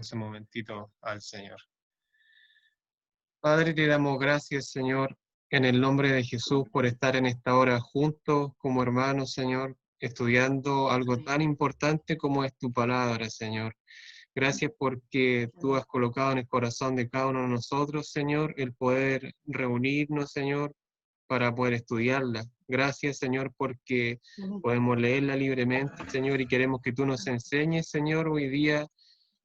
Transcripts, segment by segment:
ese momentito al Señor. Padre, te damos gracias, Señor, en el nombre de Jesús, por estar en esta hora juntos como hermanos, Señor, estudiando algo tan importante como es tu palabra, Señor. Gracias porque tú has colocado en el corazón de cada uno de nosotros, Señor, el poder reunirnos, Señor, para poder estudiarla. Gracias, Señor, porque podemos leerla libremente, Señor, y queremos que tú nos enseñes, Señor, hoy día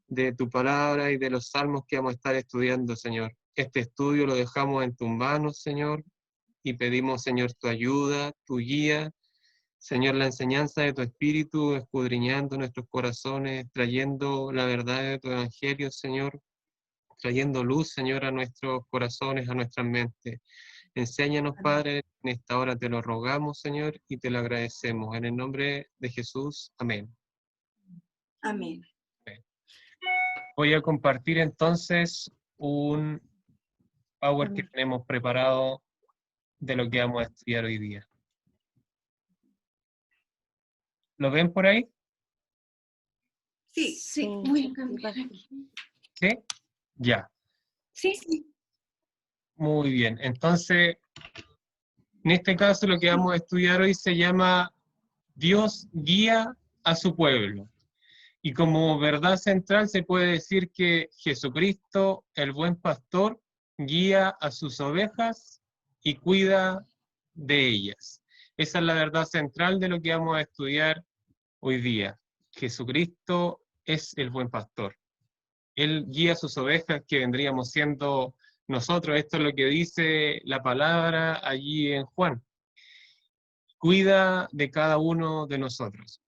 de tu palabra y de los salmos que vamos a estar estudiando, Señor. Este estudio lo dejamos en tus manos, Señor, y pedimos, Señor, tu ayuda, tu guía, Señor, la enseñanza de tu Espíritu, escudriñando nuestros corazones, trayendo la verdad de tu Evangelio, Señor, trayendo luz, Señor, a nuestros corazones, a nuestras mentes. Enséñanos, Padre, en esta hora te lo rogamos, Señor, y te lo agradecemos. En el nombre de Jesús, amén. Amén. Voy a compartir entonces un PowerPoint que tenemos preparado de lo que vamos a estudiar hoy día. ¿Lo ven por ahí? Sí, sí. Voy a cambiar aquí. ¿Sí? Ya. Sí, sí. Muy bien. Entonces, en este caso lo que vamos a estudiar hoy se llama Dios guía a su pueblo. Y como verdad central se puede decir que Jesucristo, el buen pastor, guía a sus ovejas y cuida de ellas. Esa es la verdad central de lo que vamos a estudiar hoy día. Jesucristo es el buen pastor. Él guía a sus ovejas, que vendríamos siendo nosotros. Esto es lo que dice la palabra allí en Juan. Cuida de cada uno de nosotros.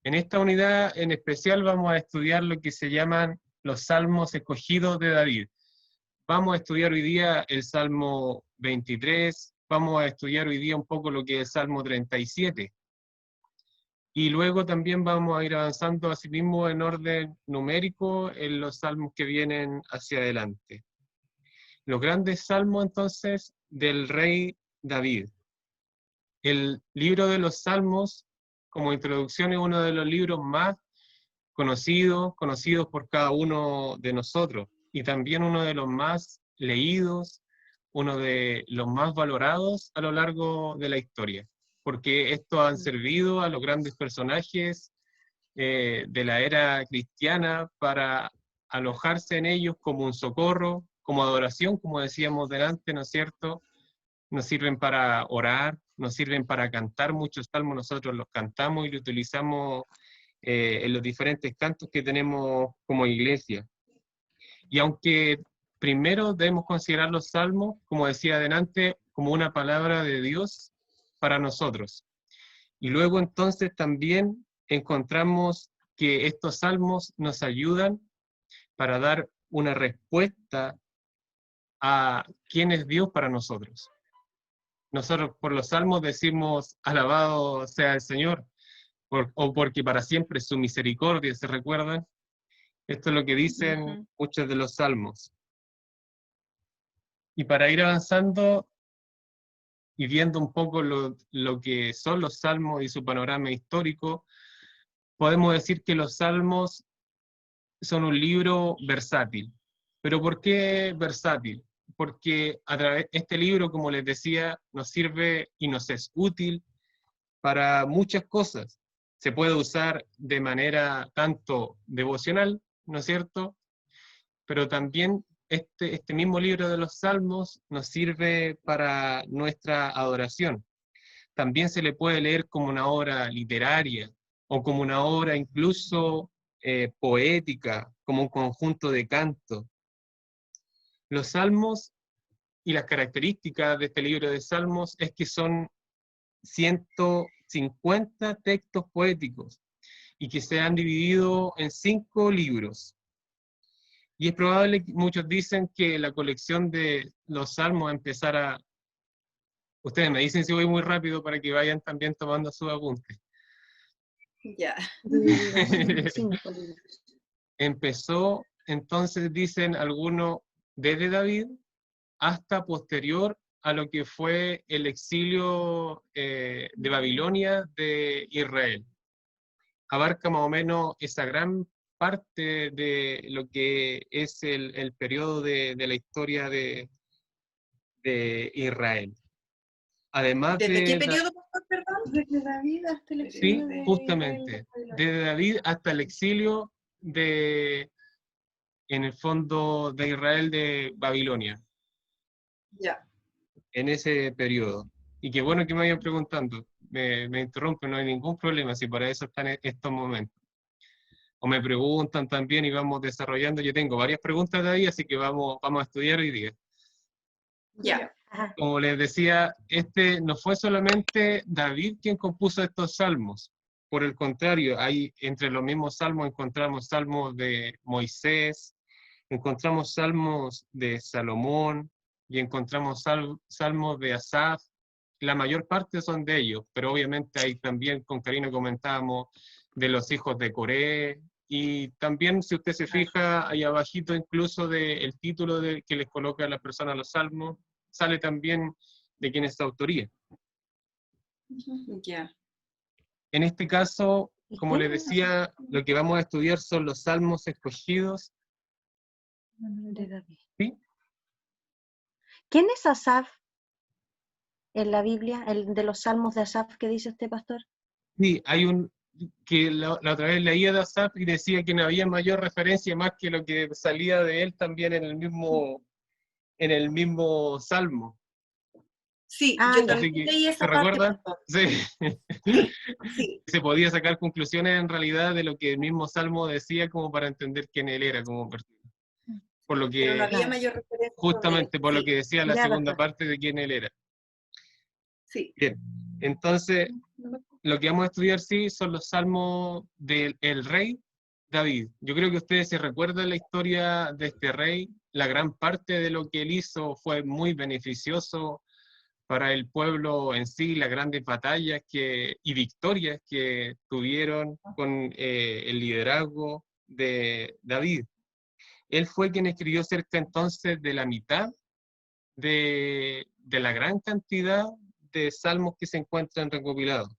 En esta unidad en especial vamos a estudiar lo que se llaman los salmos escogidos de David. Vamos a estudiar hoy día el Salmo 23, vamos a estudiar hoy día un poco lo que es el Salmo 37. Y luego también vamos a ir avanzando así mismo en orden numérico en los salmos que vienen hacia adelante. Los grandes salmos entonces del rey David. El libro de los salmos, como introducción, es uno de los libros más conocidos por cada uno de nosotros, y también uno de los más leídos, uno de los más valorados a lo largo de la historia, porque estos han servido a los grandes personajes de la era cristiana para alojarse en ellos como un socorro, como adoración, como decíamos delante, ¿no es cierto? Nos sirven para orar, nos sirven para cantar muchos salmos, nosotros los cantamos y los utilizamos en los diferentes cantos que tenemos como iglesia. Y aunque primero debemos considerar los salmos, como decía adelante, como una palabra de Dios para nosotros. Y luego entonces también encontramos que estos salmos nos ayudan para dar una respuesta a quién es Dios para nosotros. Nosotros por los salmos decimos, alabado sea el Señor, o porque para siempre su misericordia, ¿se recuerdan? Esto es lo que dicen muchos de los salmos. Y para ir avanzando y viendo un poco lo que son los salmos y su panorama histórico, podemos decir que los salmos son un libro versátil. ¿Pero por qué versátil? Porque a través de este libro, como les decía, nos sirve y nos es útil para muchas cosas. Se puede usar de manera tanto devocional, ¿no es cierto? Pero también este mismo libro de los Salmos nos sirve para nuestra adoración. También se le puede leer como una obra literaria o como una obra incluso poética, como un conjunto de cantos. Los Salmos y las características de este libro de Salmos es que son 150 textos poéticos y que se han dividido en 5 libros. Y es probable, muchos dicen, que la colección de los salmos empezara... Ustedes me dicen si voy muy rápido para que vayan también tomando sus apuntes. Ya. Empezó, entonces dicen algunos, desde David hasta posterior a lo que fue el exilio de Babilonia de Israel. Abarca más o menos esa gran parte de lo que es el periodo de la historia de Israel. Además ¿Desde qué de, periodo, pastor, perdón? Desde David hasta el sí, exilio de justamente, Israel. desde David hasta el exilio en el fondo de Israel de Babilonia, Ya. en ese periodo. Y qué bueno que me vayan preguntando. Me interrumpen, no hay ningún problema, si para eso están estos momentos. O me preguntan también y vamos desarrollando. Yo tengo varias preguntas de ahí, así que vamos a estudiar hoy día. Ya. Ajá. Como les decía, no fue solamente David quien compuso estos salmos. Por el contrario, hay entre los mismos salmos encontramos salmos de Moisés, encontramos salmos de Salomón y encontramos salmos de Asaf. La mayor parte son de ellos, pero obviamente hay también, con Karina comentábamos, de los hijos de Coré, y también, si usted se fija, ahí abajito incluso del título que les coloca a la persona los salmos, sale también de quién es la autoría. Ya. En este caso, ¿Y como quién les es decía, lo que vamos a estudiar son los salmos escogidos. de David? ¿Sí? ¿Quién es Asaf en la Biblia? El de los salmos de Asaf que dice este pastor. Sí, hay que la otra vez leía de Asaf y decía que no había mayor referencia más que lo que salía de él también en el mismo salmo. Sí, Ah, yo ya. Así también que, leí ¿se esa parte, recuerdan? pastor. Sí. Sí. Se podía sacar conclusiones en realidad de lo que el mismo salmo decía como para entender quién él era como persona. Por lo Pero no que, había Claro. mayor referencia sobre él. justamente por lo que Sí, decía la Ya, segunda pastor. parte de quién él era. sí. Bien, entonces, lo que vamos a estudiar, sí, son los salmos del rey David. Yo creo que ustedes se recuerdan la historia de este rey. La gran parte de lo que él hizo fue muy beneficioso para el pueblo en sí, las grandes batallas y victorias que tuvieron con el liderazgo de David. Él fue quien escribió cerca entonces de la mitad de la gran cantidad de salmos que se encuentran recopilados.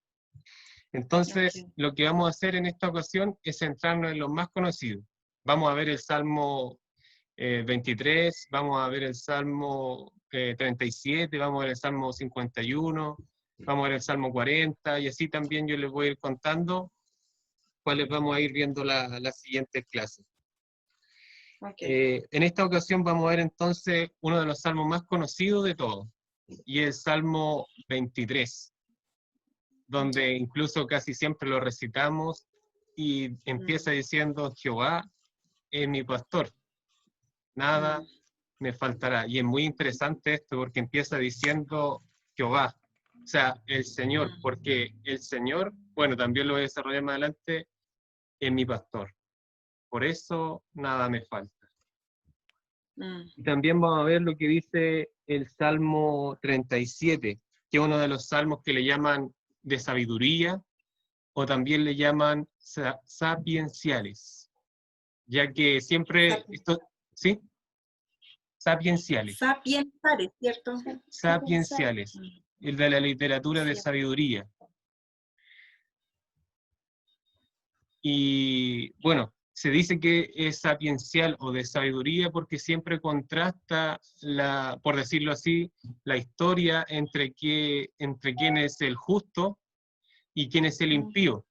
Entonces, Okay. lo que vamos a hacer en esta ocasión es centrarnos en los más conocidos. Vamos a ver el Salmo 23, vamos a ver el Salmo 37, vamos a ver el Salmo 51, vamos a ver el Salmo 40, y así también yo les voy a ir contando cuáles vamos a ir viendo las siguientes clases. Okay. En esta ocasión vamos a ver entonces uno de los salmos más conocidos de todos, y el Salmo 23, donde incluso casi siempre lo recitamos y empieza diciendo: Jehová es mi pastor, nada me faltará. Y es muy interesante esto porque empieza diciendo Jehová, o sea, el Señor, porque el Señor, bueno, también lo voy a desarrollar más adelante, es mi pastor. Por eso nada me falta. Y también vamos a ver lo que dice el Salmo 37, que es uno de los salmos que le llaman de sabiduría, o también le llaman sapienciales, ya que siempre, ¿sí? Sapienciales, Sapiensales, ¿cierto? sapienciales, el de la literatura de sabiduría. Y bueno, se dice que es sapiencial o de sabiduría porque siempre contrasta, por decirlo así, la historia entre quién es el justo y quién es el impío.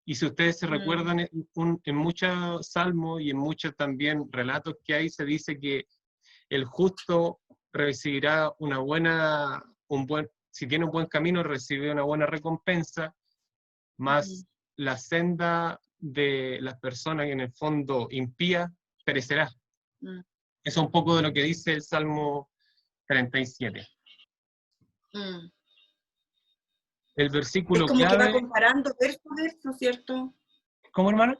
Y si ustedes se recuerdan, en muchos salmos y en muchos también relatos que hay, se dice que el justo recibirá si tiene un buen camino, recibe una buena recompensa, más la senda de las personas en el fondo impía perecerá. Eso es un poco de lo que dice el Salmo 37. El Es versículo como que va clave... comparando verso a verso, ¿cierto? ¿Cómo, hermano?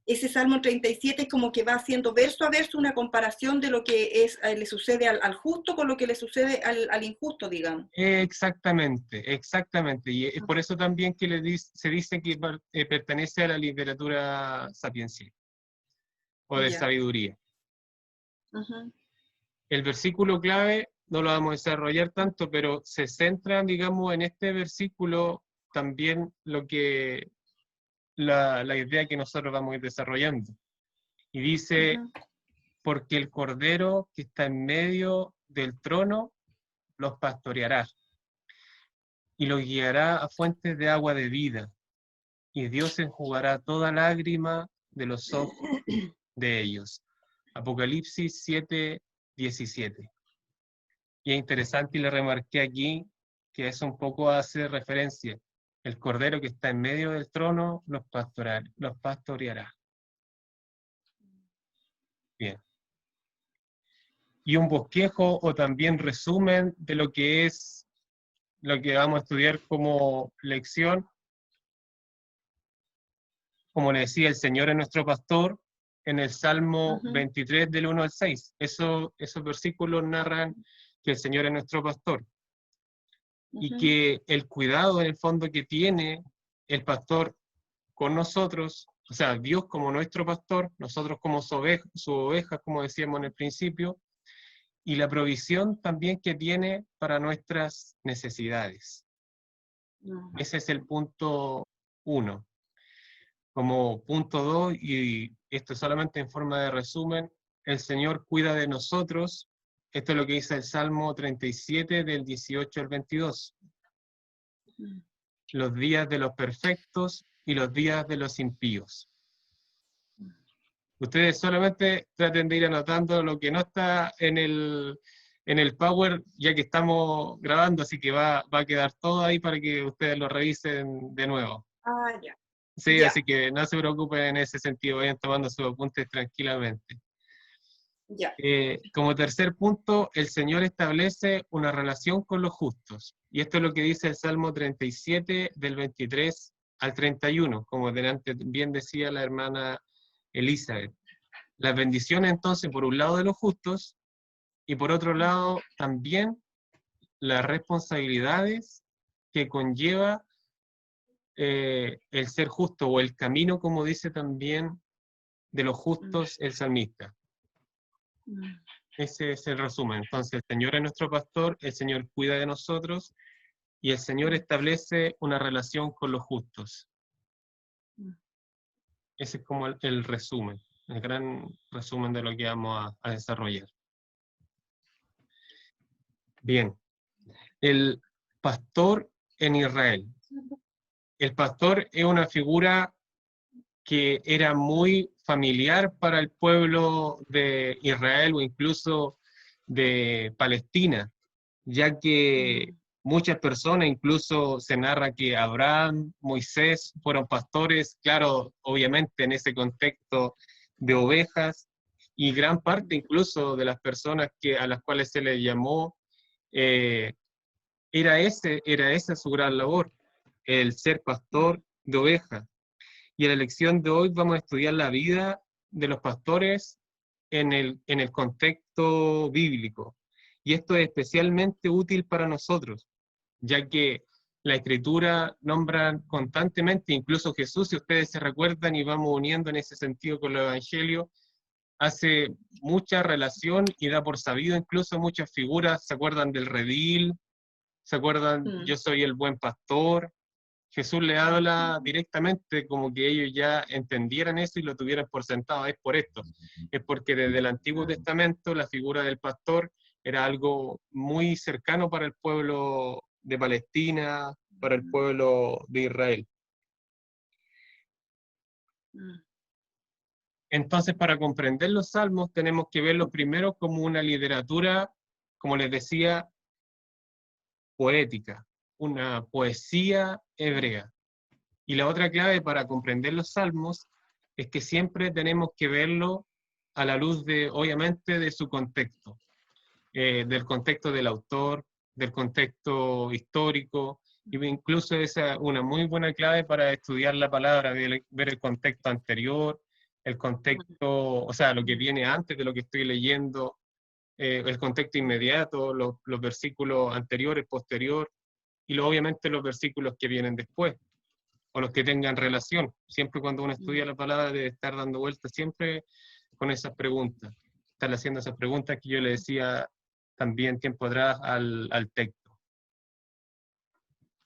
Ese Salmo 37 es como que va haciendo verso a verso una comparación de lo que le sucede al justo con lo que le sucede al injusto, digamos. Exactamente, exactamente. Y es por eso también que se dice que pertenece a la literatura sapiencial o de sabiduría. El versículo clave no lo vamos a desarrollar tanto, pero se centra, digamos, en este versículo también lo que la idea que nosotros vamos a ir desarrollando. Y dice, Ujú. porque el Cordero que está en medio del trono los pastoreará y los guiará a fuentes de agua de vida, y Dios enjugará toda lágrima de los ojos de ellos. Apocalipsis 7:17. Y es interesante, y le remarqué aquí, que eso un poco hace referencia. El Cordero que está en medio del trono los pastoreará. Bien. Y un bosquejo o también resumen de lo que es lo que vamos a estudiar como lección. Como le decía, el Señor es nuestro pastor, en el Salmo 23 del 1 al 6. Esos versículos narran que el Señor es nuestro pastor y que el cuidado en el fondo que tiene el pastor con nosotros, o sea, Dios como nuestro pastor, nosotros como su oveja, como decíamos en el principio, y la provisión también que tiene para nuestras necesidades. Ese es el punto 1. Como punto 2, y esto solamente en forma de resumen, el Señor cuida de nosotros. Esto es lo que dice el Salmo 37 del 18 al 22. Los días de los perfectos y los días de los impíos. Ustedes solamente traten de ir anotando lo que no está en el Power, ya que estamos grabando, así que va a quedar todo ahí para que ustedes lo revisen de nuevo. Ah, ya. Sí, Ya. así que no se preocupen en ese sentido, vayan tomando sus apuntes tranquilamente. Ya. Como tercer punto, el Señor establece una relación con los justos. Y esto es lo que dice el Salmo 37, del 23 al 31, como delante bien decía la hermana Elizabeth. Las bendiciones entonces, por un lado de los justos, y por otro lado también las responsabilidades que conlleva el ser justo, o el camino, como dice también, de los justos el salmista. Ese es el resumen. Entonces, el Señor es nuestro pastor, el Señor cuida de nosotros, y el Señor establece una relación con los justos. Ese es como el resumen, el gran resumen de lo que vamos a desarrollar. Bien, el pastor en Israel. El pastor es una figura que era muy familiar para el pueblo de Israel o incluso de Palestina, ya que muchas personas, incluso se narra que Abraham, Moisés fueron pastores, claro, obviamente en ese contexto de ovejas, y gran parte incluso de las personas a las cuales se les llamó, era esa su gran labor, el ser pastor de ovejas. Y en la lección de hoy vamos a estudiar la vida de los pastores en el contexto bíblico. Y esto es especialmente útil para nosotros, ya que la Escritura nombra constantemente, incluso Jesús, si ustedes se recuerdan y vamos uniendo en ese sentido con el Evangelio, hace mucha relación y da por sabido incluso muchas figuras. ¿Se acuerdan del redil? ¿Se acuerdan? Yo soy el buen pastor. Jesús le habla directamente como que ellos ya entendieran eso y lo tuvieran por sentado. Es por esto. Es porque desde el Antiguo Testamento la figura del pastor era algo muy cercano para el pueblo de Palestina, para el pueblo de Israel. Entonces, para comprender los salmos, tenemos que verlos primero como una literatura, como les decía, poética, una poesía hebrea. Y la otra clave para comprender los salmos es que siempre tenemos que verlo a la luz de, obviamente, de su contexto, del contexto del autor, del contexto histórico, y incluso es una muy buena clave para estudiar la palabra, ver el contexto anterior, el contexto, o sea, lo que viene antes de lo que estoy leyendo, el contexto inmediato, los versículos anteriores, posterior, y obviamente los versículos que vienen después, o los que tengan relación. Siempre cuando uno estudia la palabra debe estar dando vueltas siempre con esas preguntas, estar haciendo esas preguntas que yo le decía también tiempo atrás al texto.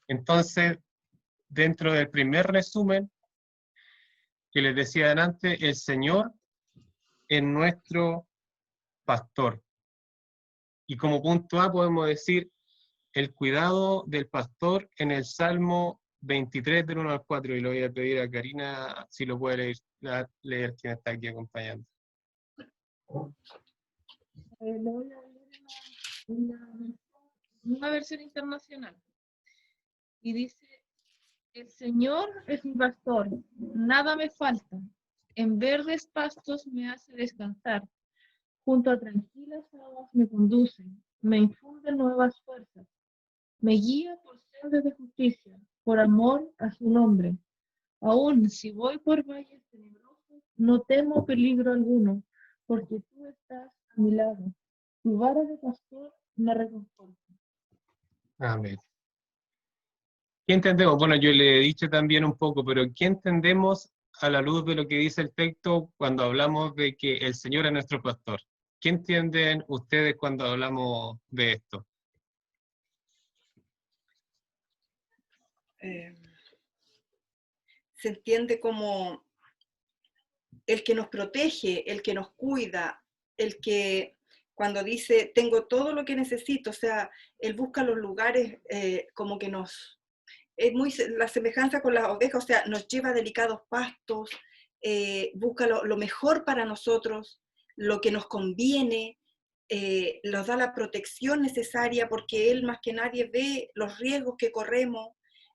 Entonces, dentro del primer resumen, que les decía adelante, el Señor es nuestro pastor. Y como punto A podemos decir el cuidado del pastor en el Salmo 23 del 1 al 4, y lo voy a pedir a Karina si lo puede leer quien está aquí acompañando. Le voy a leer una versión internacional. Y dice, el Señor es mi pastor, nada me falta. En verdes pastos me hace descansar. Junto a tranquilas aguas me conduce, me infunde nuevas fuerzas. Me guía por sendas de justicia, por amor a su nombre. Aún si voy por valles tenebrosos, no temo peligro alguno, porque tú estás a mi lado. Tu vara de pastor me reconforta. Amén. ¿Qué entendemos? Bueno, yo le he dicho también un poco, pero ¿qué entendemos a la luz de lo que dice el texto cuando hablamos de que el Señor es nuestro pastor? ¿Qué entienden ustedes cuando hablamos de esto? Se entiende como el que nos protege, el que nos cuida, el que cuando dice tengo todo lo que necesito, o sea, él busca los lugares como que nos... Es muy la semejanza con las ovejas, o sea, nos lleva a delicados pastos, busca lo mejor para nosotros, lo que nos conviene, nos da la protección necesaria porque él más que nadie ve los riesgos que corremos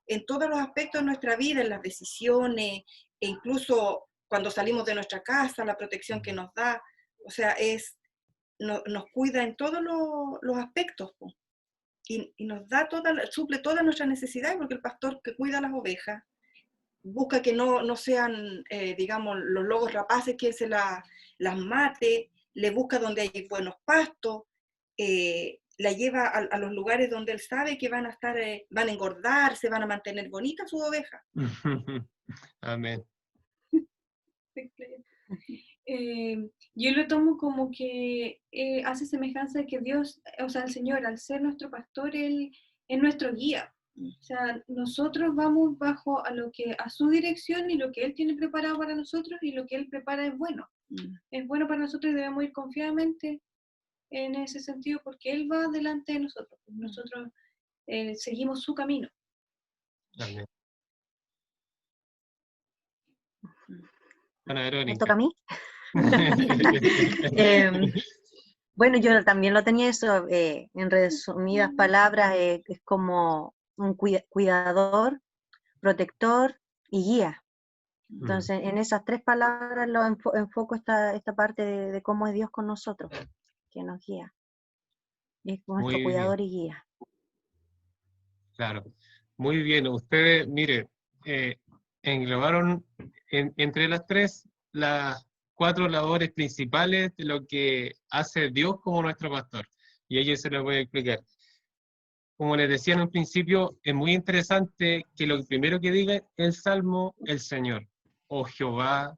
en todos los aspectos de nuestra vida, en las decisiones, e incluso cuando salimos de nuestra casa, la protección que nos da, o sea, nos cuida en todos los aspectos, po. Y nos da suple todas nuestras necesidades, porque el pastor que cuida las ovejas busca que no sean, digamos, los lobos rapaces quien se las mate, le busca donde hay buenos pastos, la lleva a los lugares donde él sabe que van a estar, van a engordar, se van a mantener bonitas sus ovejas. Amén. Yo lo tomo como que hace semejanza de que Dios, o sea, el Señor, al ser nuestro pastor, Él es nuestro guía. O sea, nosotros vamos bajo a su dirección, y lo que Él tiene preparado para nosotros, y lo que Él prepara es bueno. Es bueno para nosotros, y debemos ir confiadamente en ese sentido, porque Él va delante de nosotros. Nosotros seguimos su camino. Amén. Ana ¿Me Verónica. toca a mí? Bueno, yo también lo tenía eso, en resumidas palabras, es como un cuidador, protector y guía. Entonces, en esas tres palabras lo enfoco esta parte de cómo es Dios con nosotros, que nos guía. Es nuestro Muy cuidador bien. y guía. Claro, muy bien. Ustedes, mire, englobaron entre las tres las 4 labores principales de lo que hace Dios como nuestro pastor. Y ello se lo voy a explicar. Como les decía en un principio, es muy interesante que lo primero que diga el Salmo, el Señor, o Jehová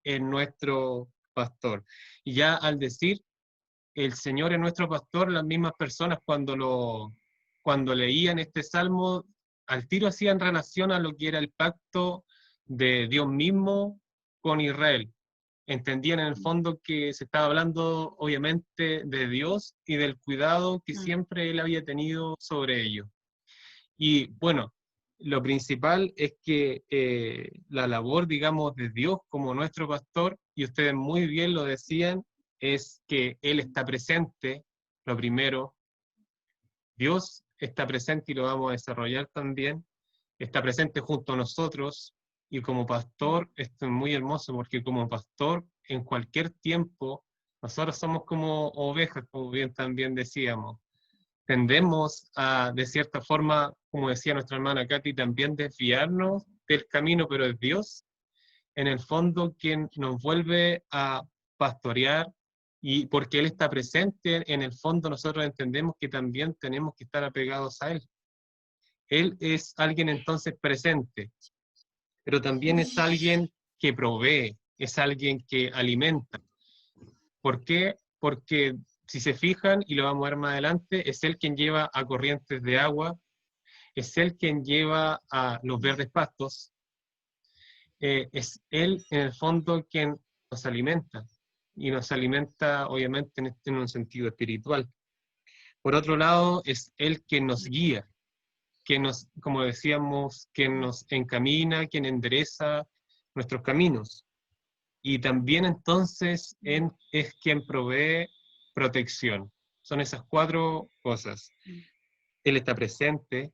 es nuestro pastor. Y ya al decir el Señor es nuestro pastor, las mismas personas cuando leían este Salmo, al tiro hacían relación a lo que era el pacto de Dios mismo con Israel. Entendían en el fondo que se estaba hablando obviamente de Dios y del cuidado que siempre Él había tenido sobre ellos. Y bueno, lo principal es que la labor, digamos, de Dios como nuestro pastor, y ustedes muy bien lo decían, es que Él está presente, lo primero. Dios está presente y lo vamos a desarrollar también. Está presente junto a nosotros, y como pastor, esto es muy hermoso porque como pastor, en cualquier tiempo, nosotros somos como ovejas, como bien también decíamos. Tendemos a, de cierta forma, como decía nuestra hermana Katy, también desviarnos del camino, pero es Dios, en el fondo, quien nos vuelve a pastorear, y porque Él está presente, en el fondo nosotros entendemos que también tenemos que estar apegados a Él. Él es alguien entonces presente, pero también es alguien que provee, es alguien que alimenta. ¿Por qué? Porque si se fijan, y lo vamos a ver más adelante, es Él quien lleva a corrientes de agua, es Él quien lleva a los verdes pastos, es Él en el fondo quien nos alimenta, y nos alimenta obviamente en un sentido espiritual. Por otro lado, es Él quien nos guía, quien nos, como decíamos, quien nos encamina, quien endereza nuestros caminos. Y también entonces es quien provee protección. Son esas 4 cosas. Él está presente,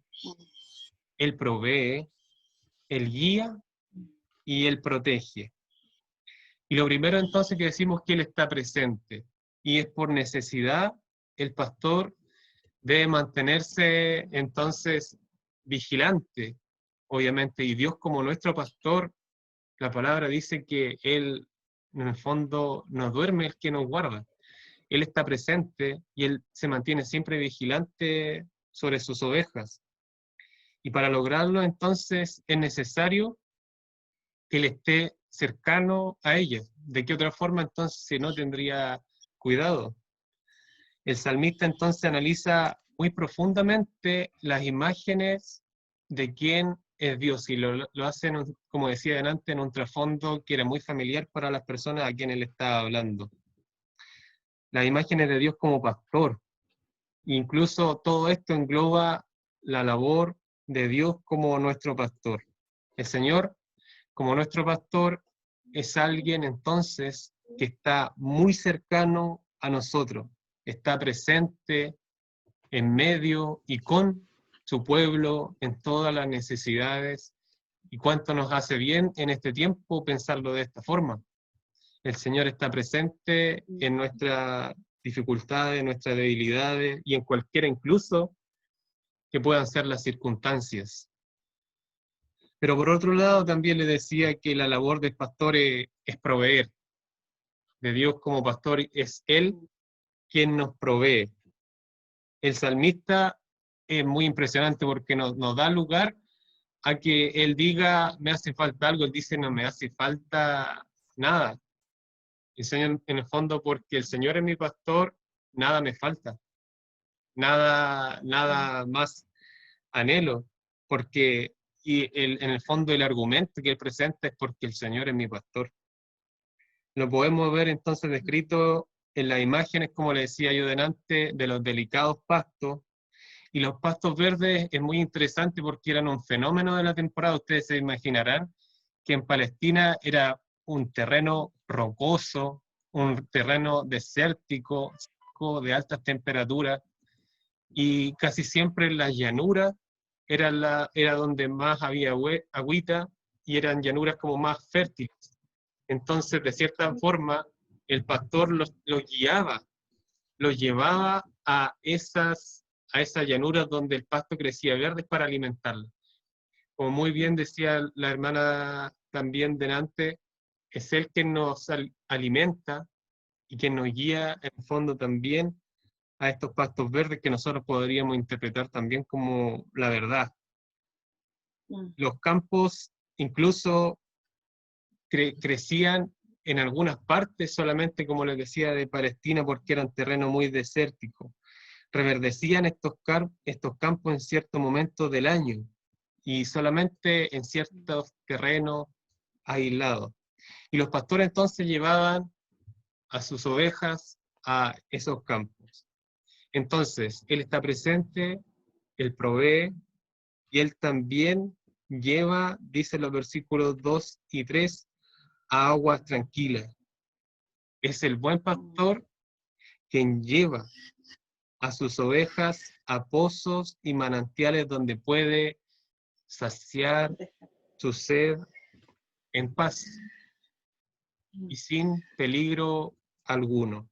Él provee, Él guía y Él protege. Y lo primero entonces que decimos que Él está presente, y es por necesidad, el pastor debe mantenerse entonces vigilante, obviamente, y Dios como nuestro pastor, la palabra dice que Él en el fondo no duerme, es que nos guarda. Él está presente y Él se mantiene siempre vigilante sobre sus ovejas. Y para lograrlo entonces es necesario que Él esté cercano a ellas. ¿De qué otra forma entonces si no tendría cuidado? El salmista entonces analiza muy profundamente las imágenes de quién es Dios, y lo hace, como decía delante, en un trasfondo que era muy familiar para las personas a quienes él estaba hablando. Las imágenes de Dios como pastor. Incluso todo esto engloba la labor de Dios como nuestro pastor. El Señor, como nuestro pastor, es alguien entonces que está muy cercano a nosotros, está presente en medio y con su pueblo en todas las necesidades. Y cuánto nos hace bien en este tiempo pensarlo de esta forma. El Señor está presente en nuestras dificultades, en nuestras debilidades y en cualquiera incluso que puedan ser las circunstancias. Pero por otro lado también le decía que la labor del pastor es proveer. De Dios como pastor es Él quien nos provee. El salmista es muy impresionante porque nos da lugar a que Él diga, me hace falta algo. Él dice, no me hace falta nada. El Señor, en el fondo, porque el Señor es mi pastor, nada me falta. Nada más anhelo. Porque, en el fondo, el argumento que Él presenta es porque el Señor es mi pastor. Lo podemos ver entonces descrito en las imágenes, como le decía yo delante, de los delicados pastos. Y los pastos verdes es muy interesante porque eran un fenómeno de la temporada. Ustedes se imaginarán que en Palestina era un terreno rocoso, un terreno desértico, de altas temperaturas, y casi siempre en las llanuras era donde más había agüita, y eran llanuras como más fértiles. Entonces, de cierta forma, el pastor los guiaba, los llevaba a esas llanuras donde el pasto crecía verde para alimentarlos. Como muy bien decía la hermana también delante, es Él quien nos alimenta y quien nos guía en el fondo también a estos pastos verdes que nosotros podríamos interpretar también como la verdad. Los campos incluso crecían en algunas partes solamente, como les decía, de Palestina, porque eran terreno muy desértico. Reverdecían estos campos en cierto momento del año y solamente en ciertos terrenos aislados. Y los pastores entonces llevaban a sus ovejas a esos campos. Entonces, Él está presente, Él provee, y Él también lleva, dicen los versículos 2 y 3, a aguas tranquilas. Es el buen pastor quien lleva a sus ovejas a pozos y manantiales donde puede saciar su sed en paz y sin peligro alguno.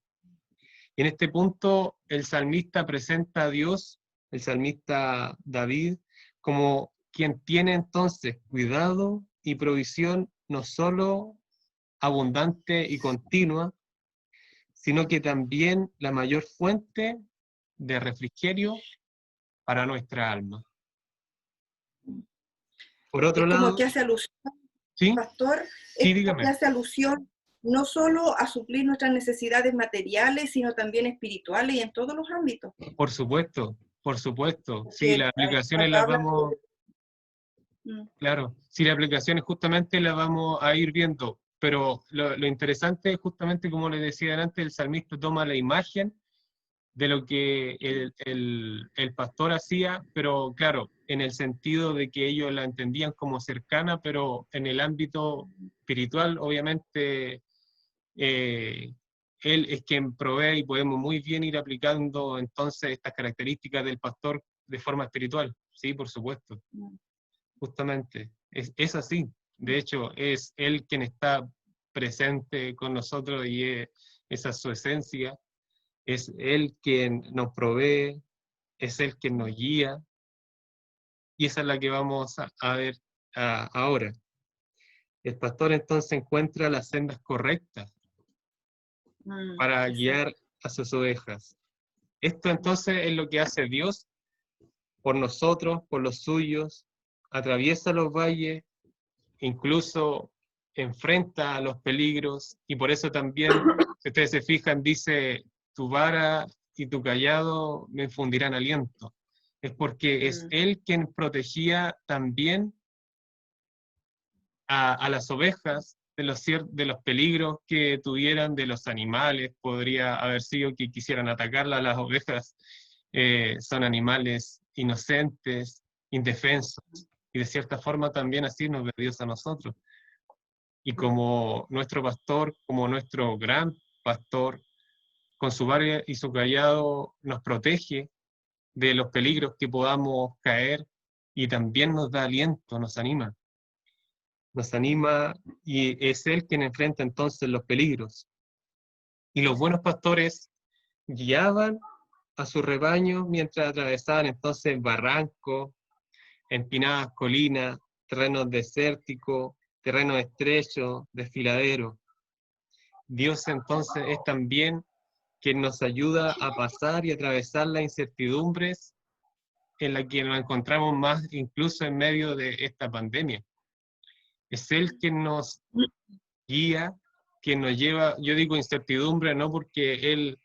Y en este punto el salmista presenta a Dios, el salmista David, como quien tiene entonces cuidado y provisión no solo abundante y continua, sino que también la mayor fuente de refrigerio para nuestra alma. Por otro es lado, como que hace alusión, ¿sí? pastor, Sí, es como dígame. que hace alusión no solo a suplir nuestras necesidades materiales, sino también espirituales y en todos los ámbitos. Por supuesto, por supuesto. Sí, Porque las aplicaciones cuando las habla vamos... Claro, si la aplicación justamente la vamos a ir viendo, pero lo interesante es justamente, como les decía antes, el salmista toma la imagen de lo que el pastor hacía, pero claro, en el sentido de que ellos la entendían como cercana, pero en el ámbito espiritual, obviamente, él es quien provee y podemos muy bien ir aplicando entonces estas características del pastor de forma espiritual, sí, por supuesto. Justamente, es así. De hecho, es Él quien está presente con nosotros y esa es su esencia. Es Él quien nos provee, es Él quien nos guía. Y esa es la que vamos a ver ahora. El pastor entonces encuentra las sendas correctas para guiar a sus ovejas. Esto entonces es lo que hace Dios por nosotros, por los suyos, atraviesa los valles, incluso enfrenta a los peligros, y por eso también, si ustedes se fijan, dice, tu vara y tu callado me infundirán aliento. Es porque es Él quien protegía también a las ovejas de los peligros que tuvieran, de los animales. Podría haber sido que quisieran atacarla. Las ovejas son animales inocentes, indefensos, y de cierta forma también así nos ve Dios a nosotros. Y como nuestro pastor, como nuestro gran pastor, con su vara y su callado nos protege de los peligros que podamos caer, y también nos da aliento, nos anima. Nos anima, y es Él quien enfrenta entonces los peligros. Y los buenos pastores guiaban a su rebaño mientras atravesaban entonces barrancos, empinadas colinas, terrenos desérticos, terrenos estrechos, desfiladeros. Dios entonces es también quien nos ayuda a pasar y atravesar las incertidumbres en las que nos encontramos más incluso en medio de esta pandemia. Es Él quien nos guía, quien nos lleva, yo digo incertidumbre no porque Él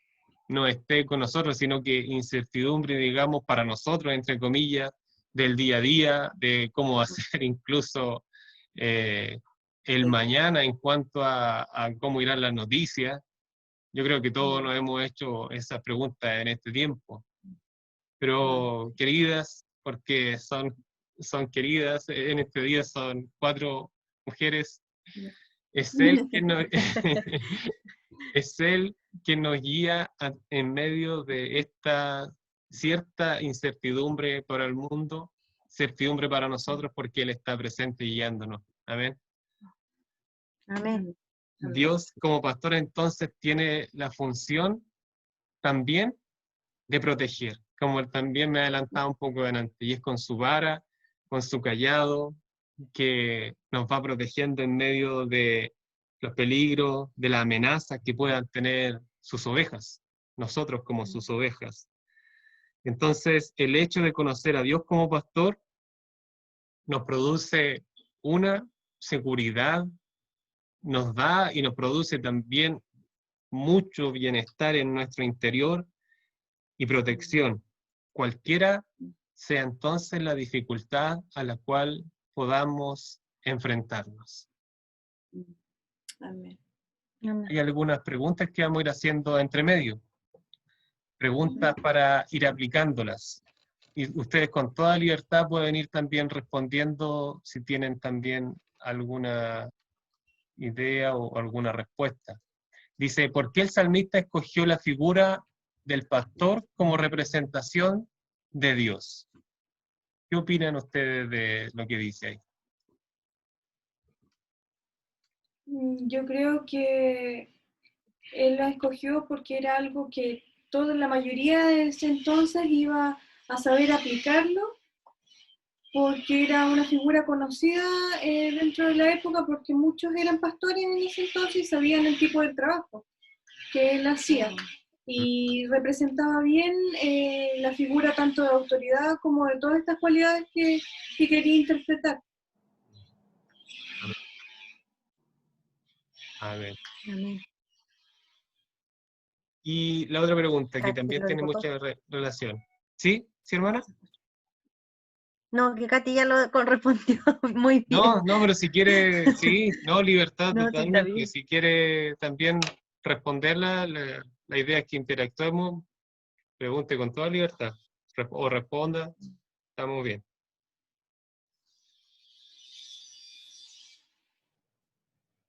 no esté con nosotros, sino que incertidumbre, digamos, para nosotros, entre comillas, del día a día, de cómo va a ser incluso el mañana en cuanto a cómo irán las noticias. Yo creo que todos nos hemos hecho esas preguntas en este tiempo. Pero queridas, porque son queridas, en este día son 4 mujeres, es Él quien nos, es Él quien nos guía en medio de esta cierta incertidumbre para el mundo, certidumbre para nosotros, porque Él está presente guiándonos. Amén. Amén. Dios como pastor entonces tiene la función también de proteger, como él también me adelantaba un poco adelante, y es con su vara, con su callado, que nos va protegiendo en medio de los peligros, de las amenazas que puedan tener sus ovejas, nosotros como sus ovejas. Entonces, el hecho de conocer a Dios como pastor nos produce una seguridad, nos da y nos produce también mucho bienestar en nuestro interior y protección, cualquiera sea entonces la dificultad a la cual podamos enfrentarnos. Amén. Hay algunas preguntas que vamos a ir haciendo entre medio, preguntas para ir aplicándolas. Y ustedes con toda libertad pueden ir también respondiendo si tienen también alguna idea o alguna respuesta. Dice, ¿por qué el salmista escogió la figura del pastor como representación de Dios? ¿Qué opinan ustedes de lo que dice ahí? Yo creo que él la escogió porque era algo que la mayoría de ese entonces iba a saber aplicarlo, porque era una figura conocida dentro de la época, porque muchos eran pastores en ese entonces y sabían el tipo de trabajo que él hacía. Y representaba bien la figura tanto de autoridad como de todas estas cualidades que quería interpretar. A ver. Amén. Y la otra pregunta, que Casi también lo tiene dijo mucha relación. ¿Sí? ¿Sí, hermana? No, que Katy ya lo respondió muy bien. No, pero si quiere, sí, no, libertad No, sí, está totalmente. bien. Si quiere también responderla, la idea es que interactuemos, pregunte con toda libertad, o responda, estamos bien.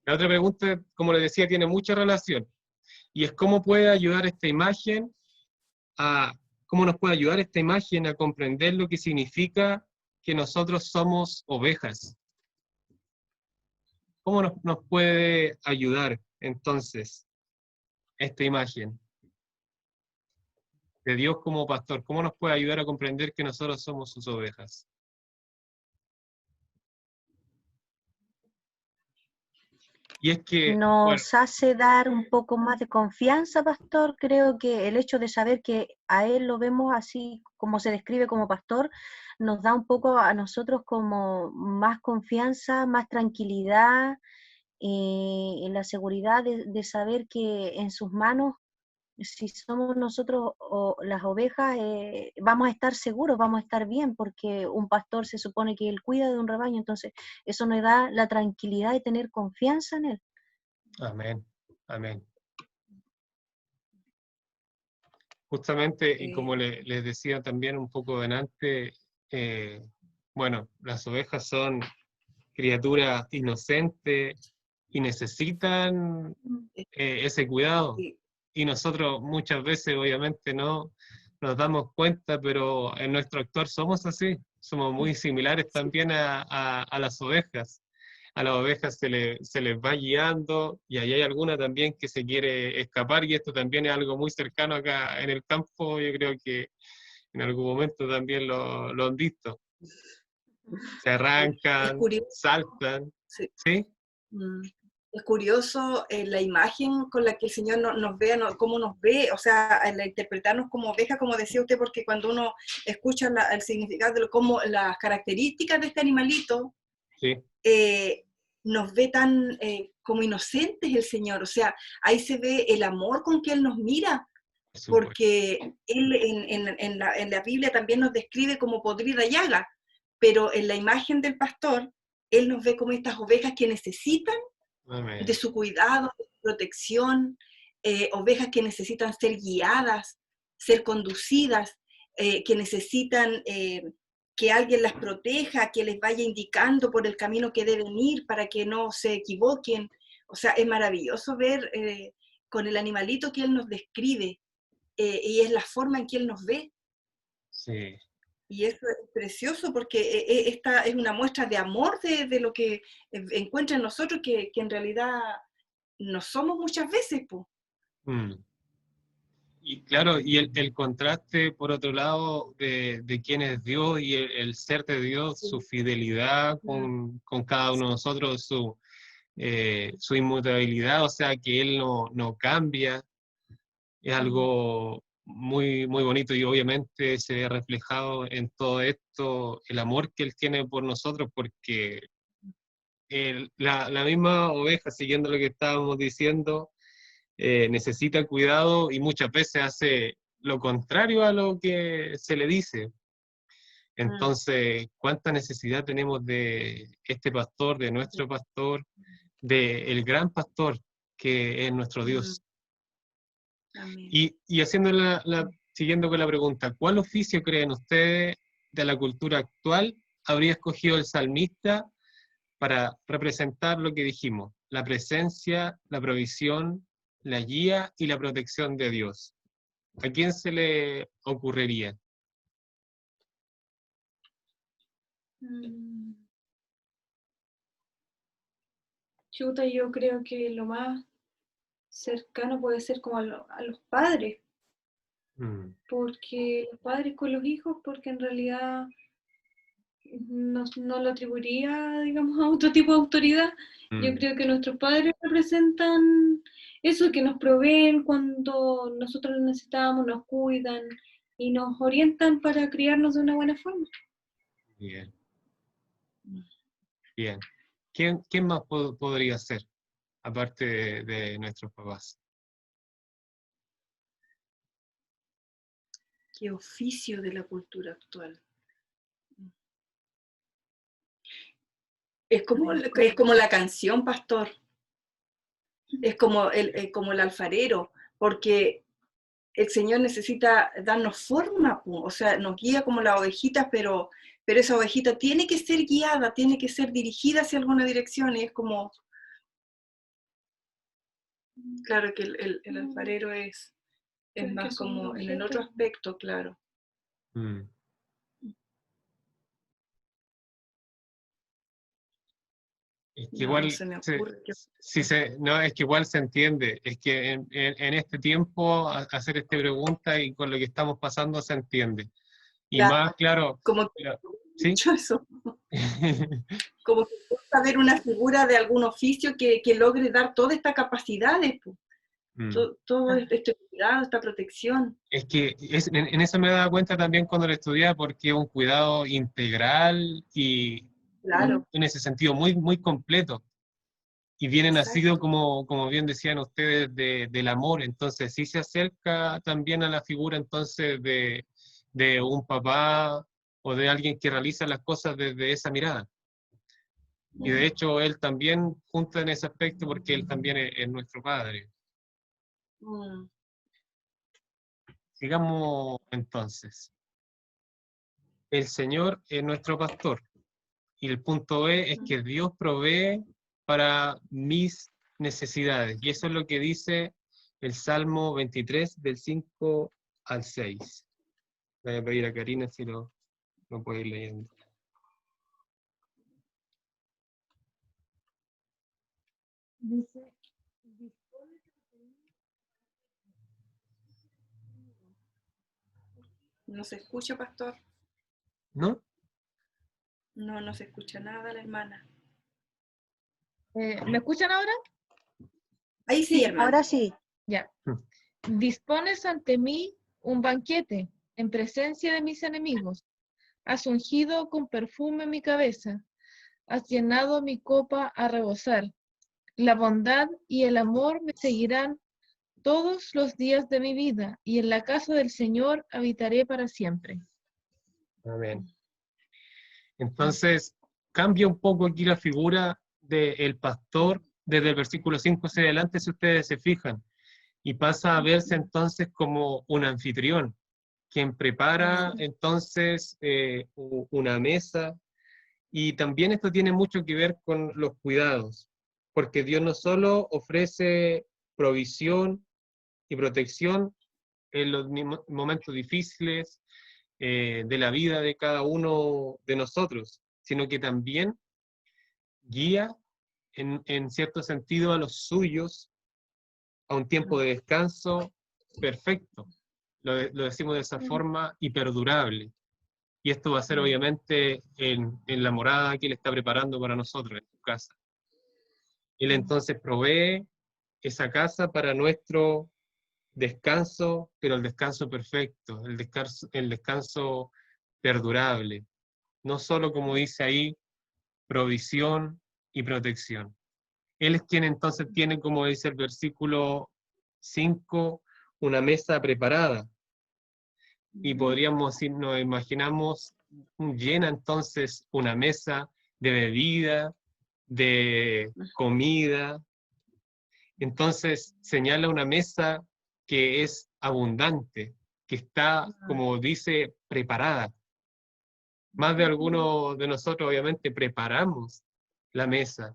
La otra pregunta, como le decía, tiene mucha relación, y es cómo puede ayudar esta imagen cómo nos puede ayudar esta imagen a comprender lo que significa que nosotros somos ovejas. ¿Cómo nos puede ayudar entonces esta imagen de Dios como pastor? ¿Cómo nos puede ayudar a comprender que nosotros somos sus ovejas? Y es que, bueno, Nos hace dar un poco más de confianza, pastor. Creo que el hecho de saber que a él lo vemos así como se describe como pastor, nos da un poco a nosotros como más confianza, más tranquilidad, en la seguridad de saber que en sus manos, si somos nosotros las ovejas, vamos a estar seguros, vamos a estar bien, porque un pastor se supone que él cuida de un rebaño, entonces eso nos da la tranquilidad de tener confianza en él. amén, amén. Justamente, y como les decía también un poco delante, bueno, las ovejas son criaturas inocentes y necesitan ese cuidado. Sí. Y nosotros muchas veces obviamente no nos damos cuenta, pero en nuestro actuar somos así, somos muy similares también a las ovejas. A las ovejas se les va guiando, y ahí hay alguna también que se quiere escapar, y esto también es algo muy cercano acá en el campo. Yo creo que en algún momento también lo han visto. Se Es arrancan, curioso, saltan, sí. ¿sí? Es curioso la imagen con la que el Señor nos ve, cómo nos ve, o sea, al interpretarnos como ovejas, como decía usted, porque cuando uno escucha el significado de cómo las características de este animalito, Sí. nos ve tan como inocentes el Señor, o sea, ahí se ve el amor con que Él nos mira, porque Él en la Biblia también nos describe como podrida llaga, pero en la imagen del pastor, Él nos ve como estas ovejas que necesitan Amén. de su cuidado, de su protección, ovejas que necesitan ser guiadas, ser conducidas, que necesitan que alguien las proteja, que les vaya indicando por el camino que deben ir para que no se equivoquen. O sea, es maravilloso ver con el animalito que él nos describe, y es la forma en que él nos ve. Sí. Y eso es precioso porque esta es una muestra de amor de lo que encuentra en nosotros, que en realidad no somos muchas veces, pues. Y claro, y el contraste, por otro lado, de quién es Dios y el ser de Dios, su fidelidad con cada uno de nosotros, su inmutabilidad, o sea, que Él no cambia, es algo muy, muy bonito, y obviamente se ve reflejado en todo esto el amor que Él tiene por nosotros, porque la misma oveja, siguiendo lo que estábamos diciendo, necesita cuidado y muchas veces hace lo contrario a lo que se le dice. Entonces, ¿cuánta necesidad tenemos de este pastor, de nuestro pastor, del gran pastor que es nuestro Dios? Amén. Y haciendo siguiendo con la pregunta, ¿cuál oficio creen ustedes de la cultura actual habría escogido el salmista para representar lo que dijimos: la presencia, la provisión, la guía y la protección de Dios? ¿A quién se le ocurriría? Chuta, yo creo que lo más cercano puede ser como a los padres, porque los padres con los hijos, porque en realidad no lo atribuiría, digamos, a otro tipo de autoridad. Yo creo que nuestros padres representan eso, que nos proveen cuando nosotros lo necesitamos, nos cuidan y nos orientan para criarnos de una buena forma. Bien. Bien. ¿Quién más podría ser, aparte de nuestros papás? ¿Qué oficio de la cultura actual? Es como la canción, pastor. Es como el alfarero, porque el Señor necesita darnos forma, o sea, nos guía como las ovejitas, pero esa ovejita tiene que ser guiada, tiene que ser dirigida hacia alguna dirección, y es como, claro que el alfarero es más como en el otro aspecto, claro. Mm. Es que igual, No se me ocurre. no, es que igual se entiende, es que en este tiempo hacer esta pregunta y con lo que estamos pasando se entiende. Y Claro, más, claro, como que ¿sí? mucho eso. Como que gusta ver una figura de algún oficio que logre dar toda esta capacidad, todo este cuidado, esta protección. Es que en eso me he dado cuenta también cuando lo estudiaba, porque es un cuidado integral y Claro. en ese sentido muy, muy completo. Y viene nacido, como bien decían ustedes, del amor. Entonces sí se acerca también a la figura entonces de un papá o de alguien que realiza las cosas desde esa mirada. Y de hecho él también junta en ese aspecto porque él también es nuestro padre. Sigamos entonces. El Señor es nuestro pastor. Y el punto B es que Dios provee para mis necesidades. Y eso es lo que dice el Salmo 23, del 5 al 6. Voy a pedir a Karina si lo puede ir leyendo. Dice, ¿No se escucha, pastor? ¿No? No se escucha nada, la hermana. ¿me escuchan ahora? Ahí sí, hermana. Ahora sí. Ya. Dispones ante mí un banquete en presencia de mis enemigos. Has ungido con perfume mi cabeza. Has llenado mi copa a rebosar. La bondad y el amor me seguirán todos los días de mi vida, y en la casa del Señor habitaré para siempre. Amén. Entonces, cambia un poco aquí la figura del pastor desde el versículo 5 hacia adelante, si ustedes se fijan, y pasa a verse entonces como un anfitrión, quien prepara entonces una mesa, y también esto tiene mucho que ver con los cuidados, porque Dios no solo ofrece provisión y protección en los momentos difíciles de la vida de cada uno de nosotros, sino que también guía en cierto sentido a los suyos a un tiempo de descanso perfecto. Lo decimos de esa forma y perdurable. Y esto va a ser obviamente en la morada que Él está preparando para nosotros, en su casa. Él entonces provee esa casa para nuestro descanso, pero el descanso perfecto, el descanso perdurable. No solo, como dice ahí, provisión y protección. Él es quien entonces tiene, como dice el versículo 5, una mesa preparada. Y podríamos, si nos imaginamos, llena entonces una mesa de bebida, de comida. Entonces señala una mesa que es abundante, que está, como dice, preparada. Más de algunos de nosotros, obviamente, preparamos la mesa.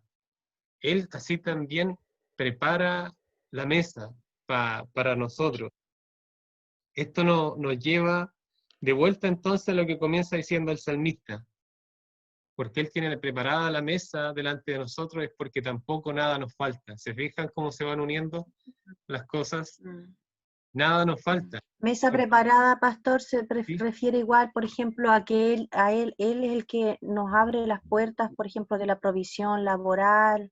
Él así también prepara la mesa para nosotros. Esto nos lleva de vuelta entonces a lo que comienza diciendo el salmista. Porque Él tiene preparada la mesa delante de nosotros es porque tampoco nada nos falta. ¿Se fijan cómo se van uniendo las cosas? Nada nos falta. Mesa preparada, pastor, se ¿Sí? refiere igual, por ejemplo, a que él es el que nos abre las puertas, por ejemplo, de la provisión laboral,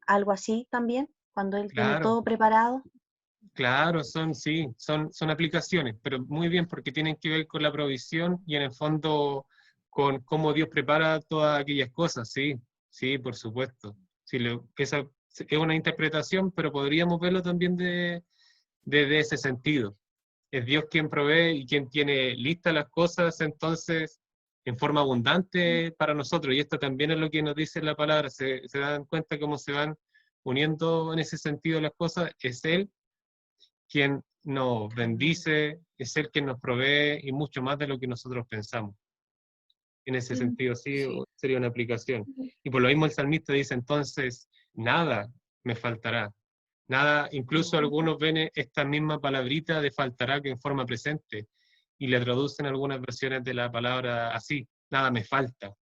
algo así también, cuando él tiene Claro, todo preparado. claro, son aplicaciones, pero muy bien porque tienen que ver con la provisión y en el fondo con cómo Dios prepara todas aquellas cosas, sí, por supuesto. Sí, esa es una interpretación, pero podríamos verlo también desde ese sentido. Es Dios quien provee y quien tiene listas las cosas, entonces, en forma abundante para nosotros, y esto también es lo que nos dice la palabra. Se dan cuenta cómo se van uniendo en ese sentido las cosas. Es Él quien nos bendice, es Él quien nos provee, y mucho más de lo que nosotros pensamos. En ese sentido, sí, Sí. sería una aplicación. Y por lo mismo el salmista dice, entonces, nada me faltará. Nada, incluso algunos ven esta misma palabrita de faltará que en forma presente, y le traducen algunas versiones de la palabra así: nada me falta,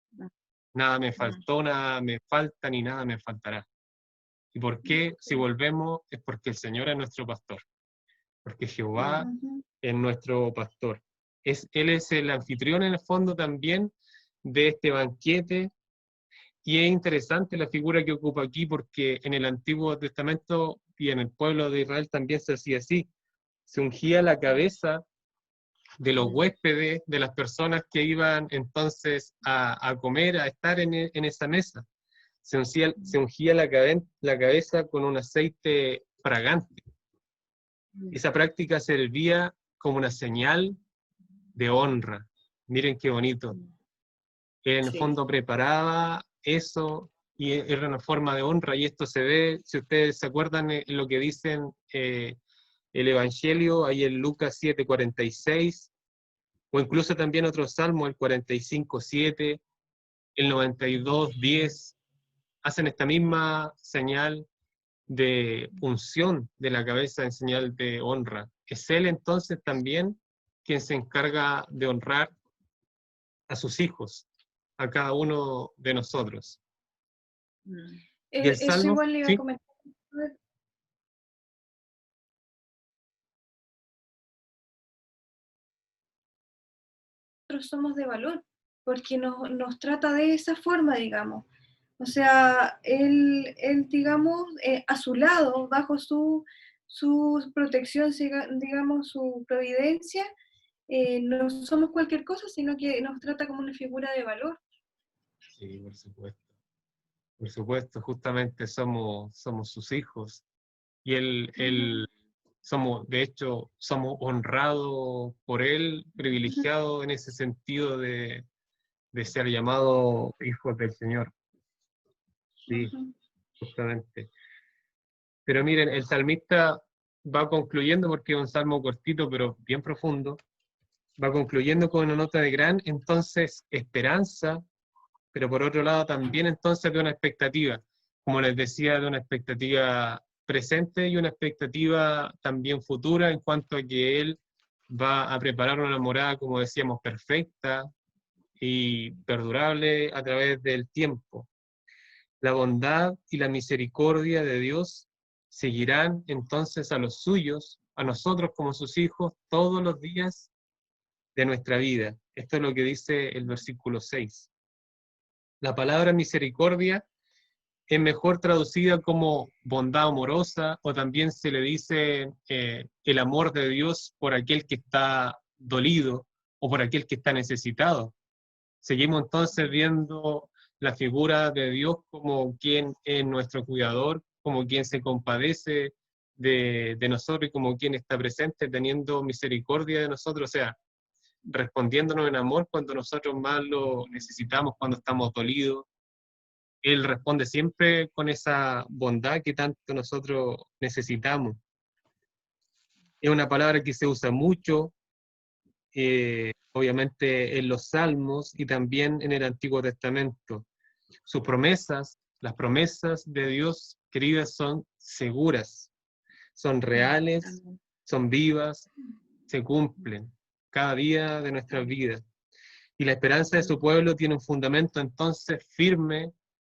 nada me faltó, nada me falta, ni nada me faltará. ¿Y por qué? Si volvemos, es porque el Señor es nuestro pastor, porque Jehová es nuestro pastor. Él es el anfitrión en el fondo también de este banquete, y es interesante la figura que ocupa aquí, porque en el Antiguo Testamento y en el pueblo de Israel también se hacía así. Se ungía la cabeza de los huéspedes, de las personas que iban entonces a comer, a estar en esa mesa. Se ungía la cabeza con un aceite fragante. Esa práctica servía como una señal de honra. Miren qué bonito. En el fondo preparaba eso, y era una forma de honra, y esto se ve, si ustedes se acuerdan en lo que dicen el Evangelio, ahí en Lucas 7:46, o incluso también otro salmo, el 45:7, el 92:10, hacen esta misma señal de unción de la cabeza en señal de honra. Es Él entonces también quien se encarga de honrar a sus hijos, a cada uno de nosotros. Y el Eso Salmo, igual le iba a ¿sí? comentar. Nosotros somos de valor, porque nos trata de esa forma, digamos. O sea, él digamos, a su lado, bajo su protección, digamos, su providencia, no somos cualquier cosa, sino que nos trata como una figura de valor. Sí, por supuesto. Por supuesto, justamente somos sus hijos, y de hecho, somos honrados por Él, privilegiados en ese sentido de ser llamados hijos del Señor. Sí, justamente. Pero miren, el salmista va concluyendo, porque es un salmo cortito pero bien profundo, va concluyendo con una nota de gran, entonces, esperanza, pero por otro lado también entonces de una expectativa, como les decía, de una expectativa presente y una expectativa también futura, en cuanto a que Él va a preparar una morada, como decíamos, perfecta y perdurable a través del tiempo. La bondad y la misericordia de Dios seguirán entonces a los suyos, a nosotros como sus hijos, todos los días de nuestra vida. Esto es lo que dice el versículo 6. La palabra misericordia es mejor traducida como bondad amorosa, o también se le dice el amor de Dios por aquel que está dolido o por aquel que está necesitado. Seguimos entonces viendo la figura de Dios como quien es nuestro cuidador, como quien se compadece de nosotros, y como quien está presente teniendo misericordia de nosotros, o sea, respondiéndonos en amor cuando nosotros más lo necesitamos, cuando estamos dolidos. Él responde siempre con esa bondad que tanto nosotros necesitamos. Es una palabra que se usa mucho, obviamente en los Salmos y también en el Antiguo Testamento. Sus promesas, las promesas de Dios, queridas, son seguras, son reales, son vivas, se cumplen cada día de nuestras vidas. Y la esperanza de su pueblo tiene un fundamento entonces firme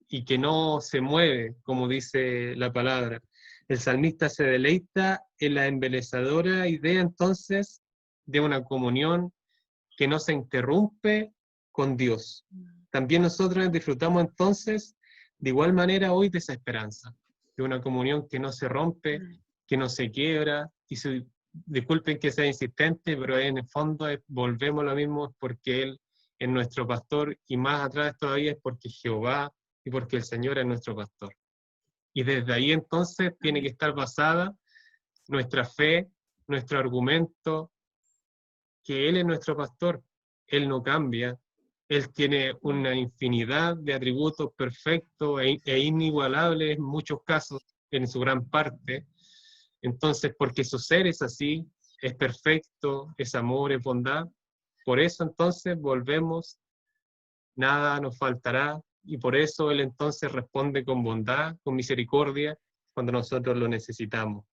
y que no se mueve, como dice la palabra. El salmista se deleita en la embelezadora idea entonces de una comunión que no se interrumpe con Dios. También nosotros disfrutamos entonces de igual manera hoy de esa esperanza, de una comunión que no se rompe, que no se quiebra, y disculpen que sea insistente, pero en el fondo volvemos a lo mismo, porque Él es nuestro pastor, y más atrás todavía es porque Jehová y porque el Señor es nuestro pastor. Y desde ahí entonces tiene que estar basada nuestra fe, nuestro argumento, que Él es nuestro pastor, Él no cambia, Él tiene una infinidad de atributos perfectos e inigualables en muchos casos, en su gran parte. Entonces, porque su ser es así, es perfecto, es amor, es bondad, por eso entonces volvemos, nada nos faltará, y por eso Él entonces responde con bondad, con misericordia, cuando nosotros lo necesitamos.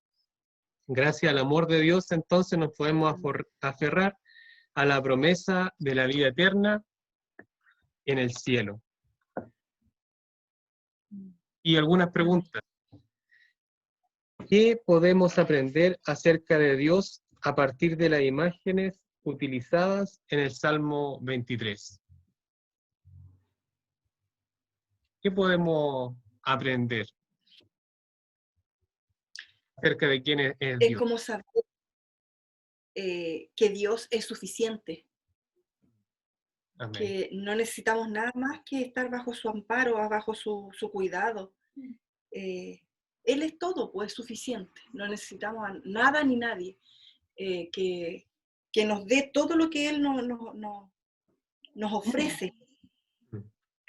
Gracias al amor de Dios, entonces nos podemos aferrar a la promesa de la vida eterna en el cielo. Y algunas preguntas. ¿Qué podemos aprender acerca de Dios a partir de las imágenes utilizadas en el Salmo 23? ¿Qué podemos aprender acerca de quién es Es Dios? como saber que Dios es suficiente, Amén. que no necesitamos nada más que estar bajo su amparo, bajo su cuidado. Él es todo, pues es suficiente. No necesitamos a nada ni nadie que nos dé todo lo que Él nos ofrece,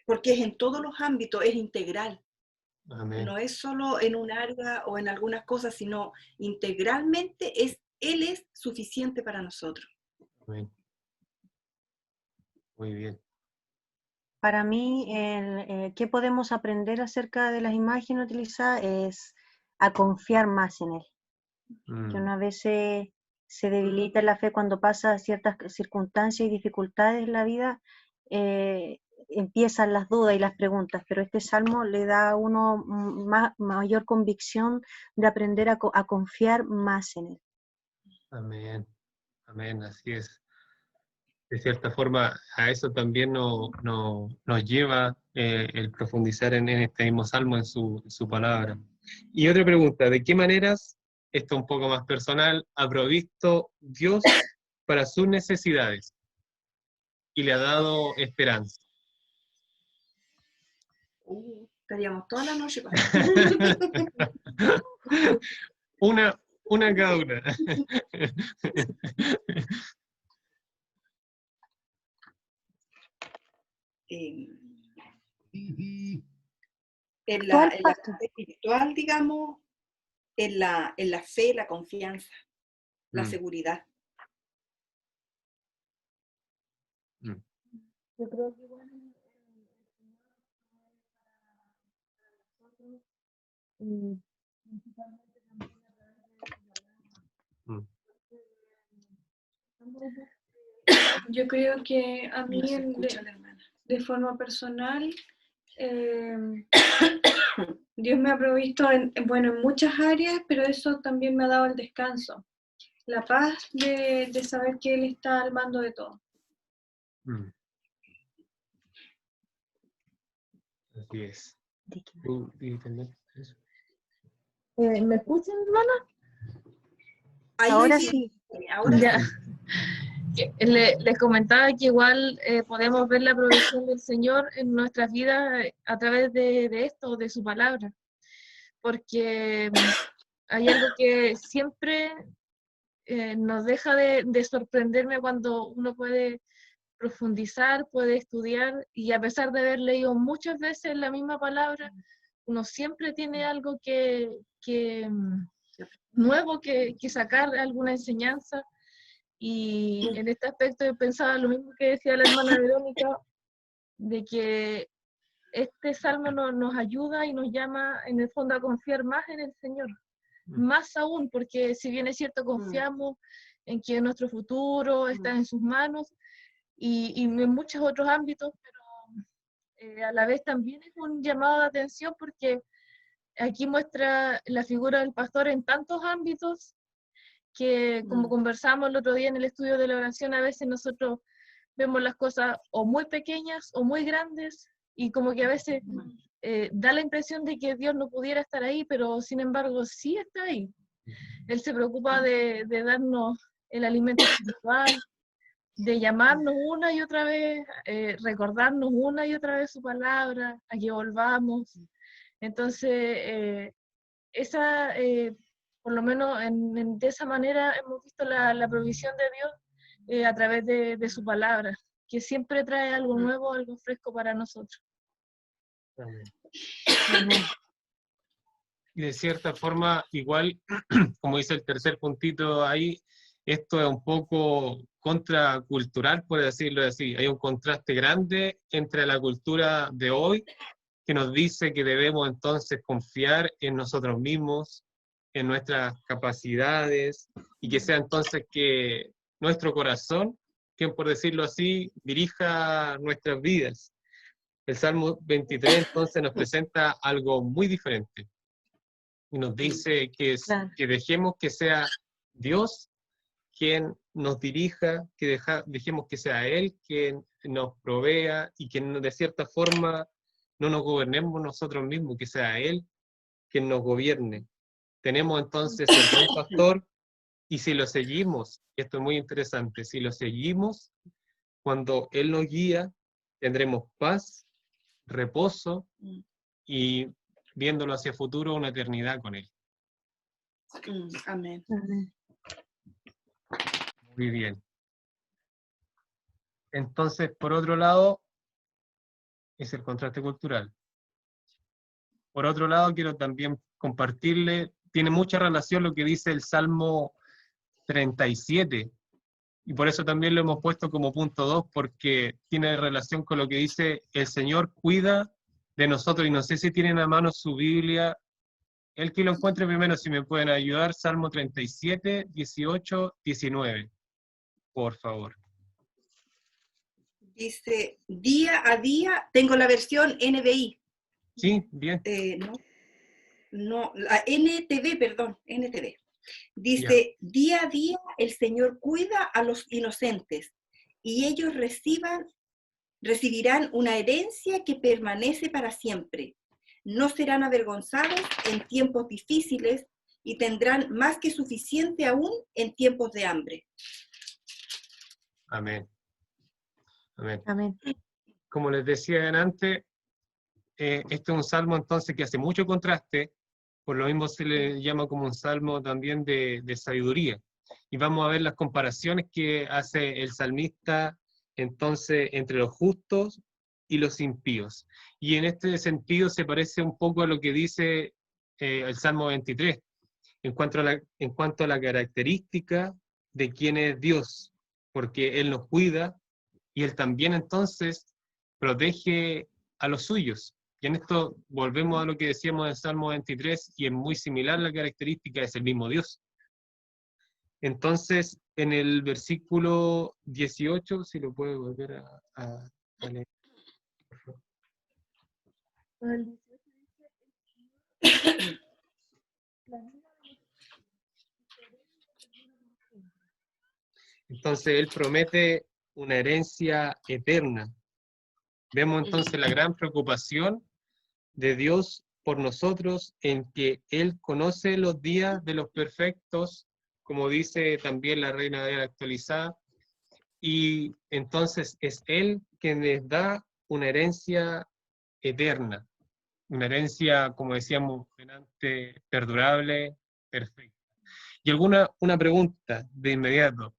porque es en todos los ámbitos, es integral. Amén. No es solo en un área o en algunas cosas, sino integralmente Él es suficiente para nosotros. Amén. Muy bien. Para mí, ¿qué podemos aprender acerca de las imágenes utilizadas? Es a confiar más en Él. Que uno a veces se debilita en la fe cuando pasa ciertas circunstancias y dificultades en la vida, empiezan las dudas y las preguntas, pero este salmo le da a uno mayor convicción de aprender a confiar más en Él. Amén. Amén, así es. De cierta forma, a eso también nos lleva el profundizar en este mismo salmo, en su palabra. Y otra pregunta, ¿de qué maneras, esto un poco más personal, ha provisto Dios para sus necesidades y le ha dado esperanza? Estaríamos toda la noche. Una cada una. En la fe espiritual, digamos, en la fe, la confianza, la seguridad. Yo creo que igual principalmente también a través de Yo creo que a mí No se escucha la hermana. de forma personal, Dios me ha provisto en muchas áreas, pero eso también me ha dado el descanso, la paz de saber que Él está al mando de todo. Así es. ¿Me escuchan, hermana? Ahora sí. Ahora Ya. sí. Les comentaba que igual podemos ver la provisión del Señor en nuestras vidas a través de esto, de su palabra, porque hay algo que siempre nos deja de sorprenderme cuando uno puede profundizar, puede estudiar, y a pesar de haber leído muchas veces la misma palabra, uno siempre tiene algo nuevo que sacar, alguna enseñanza. Y en este aspecto yo pensaba lo mismo que decía la hermana Verónica, de que este salmo nos ayuda y nos llama en el fondo a confiar más en el Señor. Más aún, porque si bien es cierto, confiamos en que nuestro futuro está en sus manos y en muchos otros ámbitos, pero a la vez también es un llamado de atención porque aquí muestra la figura del pastor en tantos ámbitos que, como conversamos el otro día en el estudio de la oración, a veces nosotros vemos las cosas o muy pequeñas o muy grandes y como que a veces da la impresión de que Dios no pudiera estar ahí, pero sin embargo sí está ahí. Él se preocupa de darnos el alimento espiritual, de llamarnos una y otra vez, recordarnos una y otra vez su palabra, a que volvamos. Entonces, por lo menos de esa manera hemos visto la provisión de Dios a través de su palabra. que siempre trae algo nuevo, algo fresco para nosotros. Amén. Amén. Y de cierta forma, igual, como dice el tercer puntito ahí, esto es un poco contracultural, por decirlo así. Hay un contraste grande entre la cultura de hoy, que nos dice que debemos entonces confiar en nosotros mismos, en nuestras capacidades, y que sea entonces que nuestro corazón, quien por decirlo así, dirija nuestras vidas. El Salmo 23 entonces nos presenta algo muy diferente. Y nos dice Claro. que dejemos que sea Dios quien nos dirija, que dejemos que sea Él quien nos provea y que de cierta forma no nos gobernemos nosotros mismos, que sea Él quien nos gobierne. Tenemos entonces el buen pastor y si lo seguimos, y esto es muy interesante, si lo seguimos, cuando Él nos guía, tendremos paz, reposo y viéndolo hacia el futuro, una eternidad con Él. Amén. Amén. Muy bien. Entonces, por otro lado, es el contraste cultural. Por otro lado, quiero también compartirle, tiene mucha relación lo que dice el Salmo 37, y por eso también lo hemos puesto como punto 2, porque tiene relación con lo que dice el Señor cuida de nosotros, y no sé si tienen a mano su Biblia, el que lo encuentre primero, si me pueden ayudar, Salmo 37, 18, 19, por favor. Dice, día a día, tengo la versión NBI. Sí, bien. No, la NTV, perdón, NTV. Dice, día a día el Señor cuida a los inocentes y ellos recibirán una herencia que permanece para siempre. No serán avergonzados en tiempos difíciles y tendrán más que suficiente aún en tiempos de hambre. Amén. Amén. Amén. Como les decía antes, este es un salmo entonces que hace mucho contraste, por lo mismo se le llama como un salmo también de sabiduría. Y vamos a ver las comparaciones que hace el salmista entonces entre los justos y los impíos. Y en este sentido se parece un poco a lo que dice el Salmo 23, en cuanto a la característica de quién es Dios, porque Él nos cuida y Él también entonces protege a los suyos. Y en esto volvemos a lo que decíamos en Salmo 23, y es muy similar la característica, es el mismo Dios. Entonces, en el versículo 18, si lo puede volver a leer, por favor. Entonces, Él promete una herencia eterna. Vemos entonces la gran preocupación de Dios por nosotros en que Él conoce los días de los perfectos, como dice también la Reina Valera actualizada, y entonces es Él quien les da una herencia eterna, una herencia, como decíamos antes, perdurable, perfecta. Y una pregunta de inmediato.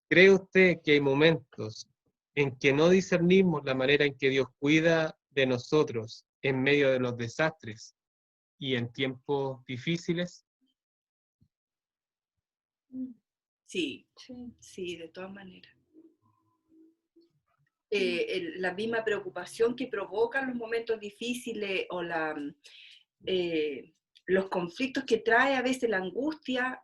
¿Cree usted que hay momentos en que no discernimos la manera en que Dios cuida de nosotros en medio de los desastres y en tiempos difíciles? Sí, de todas maneras. La misma preocupación que provocan los momentos difíciles o los conflictos que trae a veces la angustia,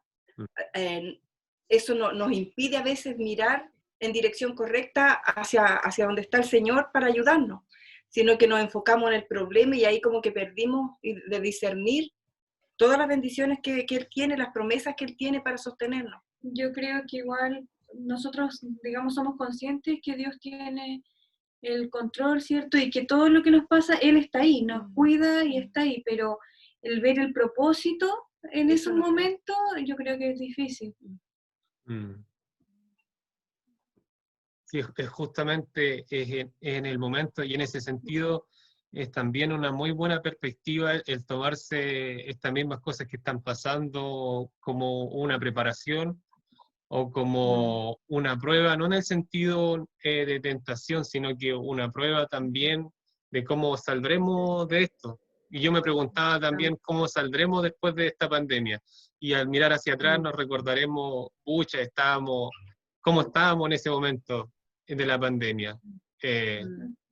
eso nos impide a veces mirar en dirección correcta hacia donde está el Señor para ayudarnos, sino que nos enfocamos en el problema y ahí como que perdimos de discernir todas las bendiciones que Él tiene, las promesas que Él tiene para sostenernos. Yo creo que igual nosotros, digamos, somos conscientes que Dios tiene el control, ¿cierto? Y que todo lo que nos pasa, Él está ahí, nos cuida y está ahí, pero el ver el propósito en esos momentos, yo creo que es difícil. Sí, es justamente en el momento, y en ese sentido es también una muy buena perspectiva el tomarse estas mismas cosas que están pasando como una preparación o como una prueba, no en el sentido de tentación, sino que una prueba también de cómo saldremos de esto. Y yo me preguntaba también cómo saldremos después de esta pandemia. Y al mirar hacia atrás nos recordaremos, pucha, cómo estábamos en ese momento de la pandemia.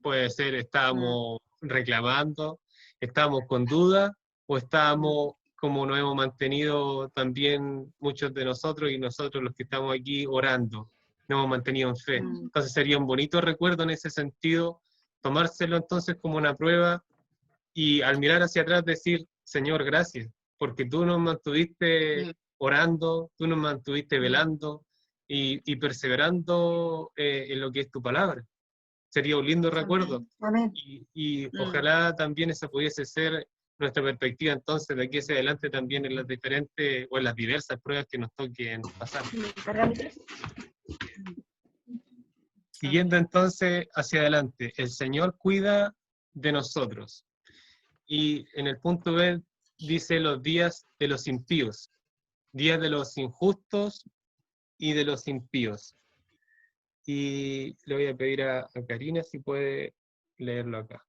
Puede ser, estábamos reclamando, estábamos con dudas, o estábamos, como nos hemos mantenido también muchos de nosotros y nosotros los que estamos aquí orando, nos hemos mantenido en fe. Entonces sería un bonito recuerdo en ese sentido, tomárselo entonces como una prueba y al mirar hacia atrás decir, Señor, gracias, porque tú nos mantuviste orando, tú nos mantuviste velando y perseverando en lo que es tu palabra. Sería un lindo recuerdo. Amén. Y ojalá también esa pudiese ser nuestra perspectiva entonces de aquí hacia adelante también en las diferentes o en las diversas pruebas que nos toquen pasar. Siguiendo entonces hacia adelante, el Señor cuida de nosotros. Y en el punto B dice los días de los impíos, días de los injustos y de los impíos. Y le voy a pedir a Karina si puede leerlo acá.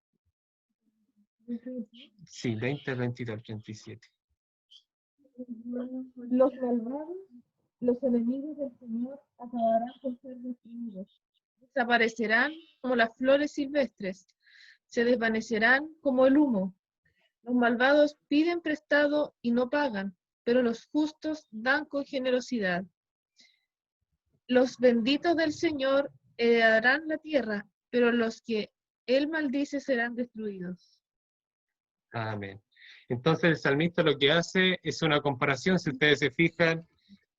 Sí, 20, 22, 37. Los malvados, los enemigos del Señor, acabarán por ser destruidos. Desaparecerán como las flores silvestres, se desvanecerán como el humo. Los malvados piden prestado y no pagan, pero los justos dan con generosidad. Los benditos del Señor heredarán la tierra, pero los que Él maldice serán destruidos. Amén. Entonces el salmista lo que hace es una comparación, si ustedes se fijan,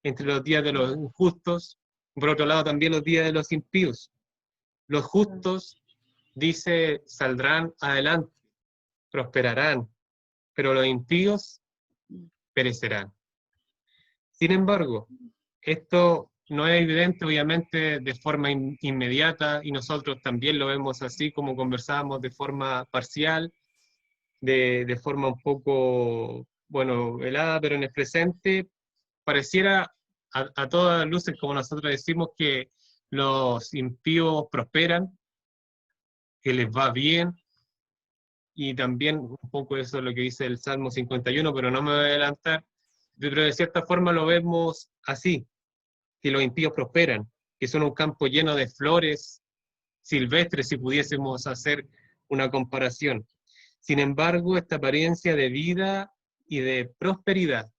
entre los días de los injustos, por otro lado también los días de los impíos. Los justos, dice, saldrán adelante, prosperarán, pero los impíos perecerán. Sin embargo, esto no es evidente obviamente de forma inmediata y nosotros también lo vemos así como conversábamos de forma parcial, de forma un poco, bueno, velada, pero en el presente pareciera a todas luces, como nosotros decimos, que los impíos prosperan, que les va bien, y también un poco eso es lo que dice el Salmo 51, pero no me voy a adelantar, pero de cierta forma lo vemos así, que los impíos prosperan, que son un campo lleno de flores silvestres, si pudiésemos hacer una comparación. Sin embargo, esta apariencia de vida y de prosperidad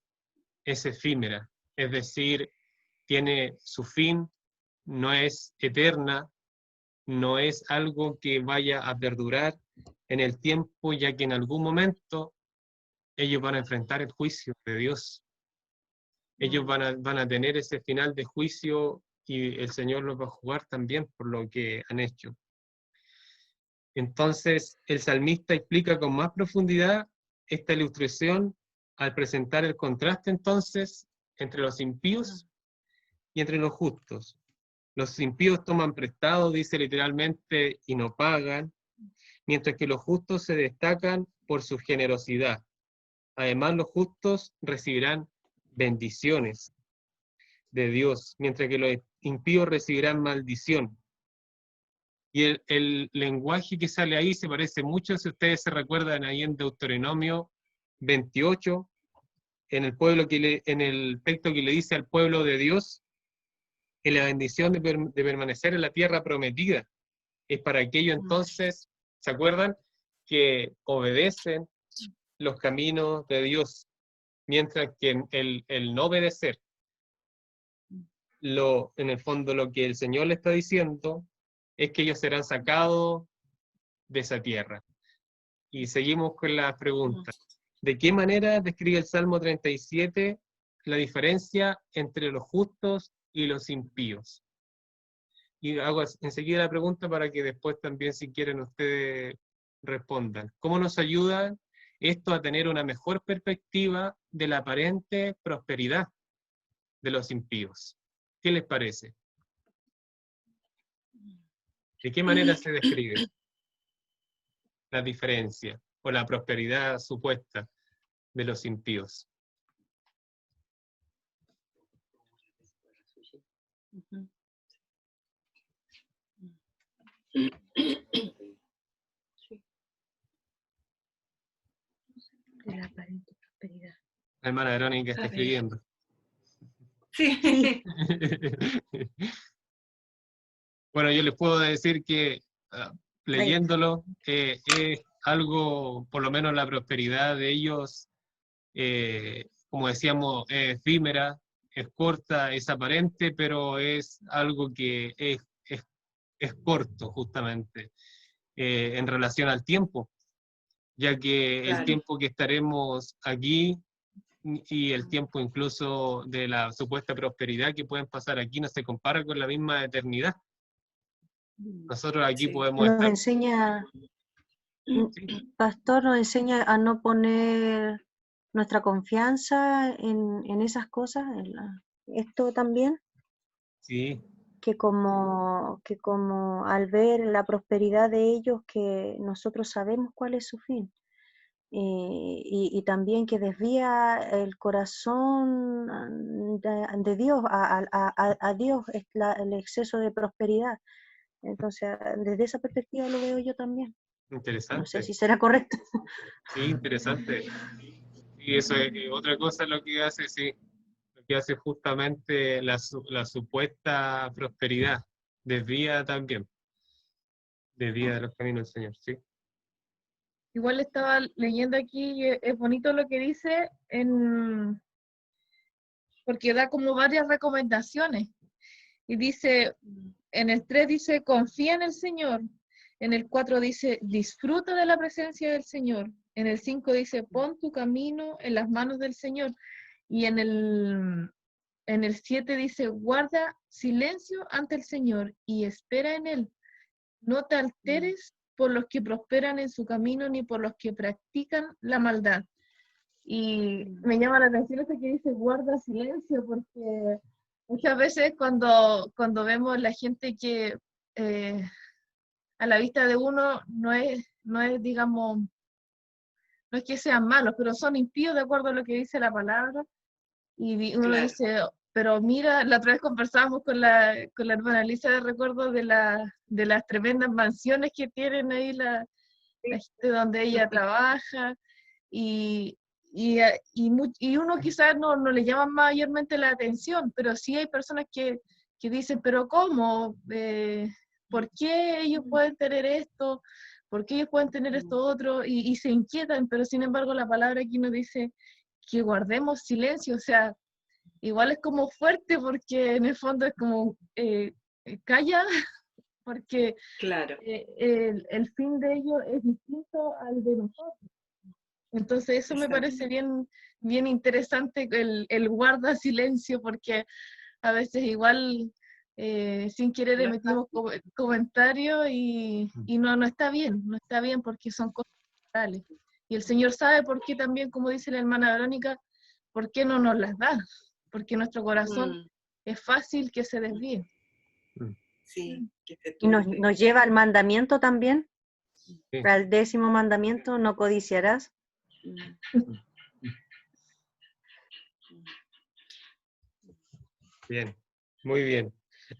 es efímera, es decir, tiene su fin, no es eterna, no es algo que vaya a perdurar en el tiempo, ya que en algún momento ellos van a enfrentar el juicio de Dios. Ellos van a tener ese final de juicio y el Señor los va a jugar también por lo que han hecho. Entonces, el salmista explica con más profundidad esta ilustración al presentar el contraste entonces entre los impíos y entre los justos. Los impíos toman prestado, dice literalmente, y no pagan, mientras que los justos se destacan por su generosidad. Además, los justos recibirán bendiciones de Dios, mientras que los impíos recibirán maldición. Y el lenguaje que sale ahí se parece mucho, si ustedes se recuerdan ahí en Deuteronomio 28, en el texto que le dice al pueblo de Dios, en la bendición de permanecer en la tierra prometida. Es para aquellos entonces, ¿se acuerdan? Que obedecen los caminos de Dios, mientras que el no obedecer, en el fondo lo que el Señor le está diciendo es que ellos serán sacados de esa tierra. Y seguimos con la pregunta. ¿De qué manera describe el Salmo 37 la diferencia entre los justos y los impíos? Y hago enseguida la pregunta para que después también, si quieren, ustedes respondan. ¿Cómo nos ayuda esto a tener una mejor perspectiva de la aparente prosperidad de los impíos? ¿Qué les parece? ¿De qué manera se describe la diferencia o la prosperidad supuesta de los impíos? Ujú. De la aparente prosperidad. La hermana Verónica está A ver. escribiendo. Sí. Sí. Bueno, yo les puedo decir que Ahí. leyéndolo es algo, por lo menos la prosperidad de ellos, como decíamos, es efímera, es corta, es aparente, pero es algo que es corto justamente en relación al tiempo, ya que el Claro. tiempo que estaremos aquí y el tiempo incluso de la supuesta prosperidad que pueden pasar aquí no se compara con la misma eternidad. Nosotros aquí Sí. podemos Nos estar... enseña, Sí, Pastor, nos enseña a no poner nuestra confianza en esas cosas. Esto también, sí, que como al ver la prosperidad de ellos, que nosotros sabemos cuál es su fin. Y también que desvía el corazón de Dios a Dios, es el exceso de prosperidad. Entonces, desde esa perspectiva lo veo yo también. No sé interesante. si será correcto. Sí, interesante. Y eso es otra cosa lo que hace, sí, lo que hace justamente la supuesta prosperidad. Desvía también, desvía de los caminos del Señor, sí. Igual estaba leyendo aquí y es bonito lo que dice, porque da como varias recomendaciones. Y dice, en el 3 dice, confía en el Señor. En el 4 dice, disfruta de la presencia del Señor. En el 5 dice, pon tu camino en las manos del Señor. Y en el 7 dice, guarda silencio ante el Señor y espera en Él. No te alteres por los que prosperan en su camino ni por los que practican la maldad. Y me llama la atención eso que dice guarda silencio, porque muchas veces cuando vemos la gente que a la vista de uno no es, digamos, no es que sean malos, pero son impíos de acuerdo a lo que dice la palabra. Y uno Claro. dice, pero mira, la otra vez conversábamos con la hermana Lisa de recuerdo de las tremendas mansiones que tienen ahí la gente donde ella trabaja, y uno quizás no le llama mayormente la atención, pero sí hay personas que dicen, pero ¿cómo? ¿Por qué ellos pueden tener esto? ¿Por qué ellos pueden tener esto otro? Y se inquietan, pero sin embargo la palabra aquí nos dice que guardemos silencio, o sea, igual es como fuerte porque en el fondo es como calla, porque Claro. el fin de ellos es distinto al de nosotros. Entonces eso me Exacto. parece bien, bien interesante el guarda silencio, porque a veces igual sin querer No es emitimos comentarios y no está bien porque son cosas reales. Y el Señor sabe por qué también, como dice la hermana Verónica, por qué no nos las da, porque nuestro corazón es fácil que se desvíe. Sí, que se Y nos turbe. lleva al mandamiento también, Sí. al 10º mandamiento, no codiciarás. Bien, muy bien.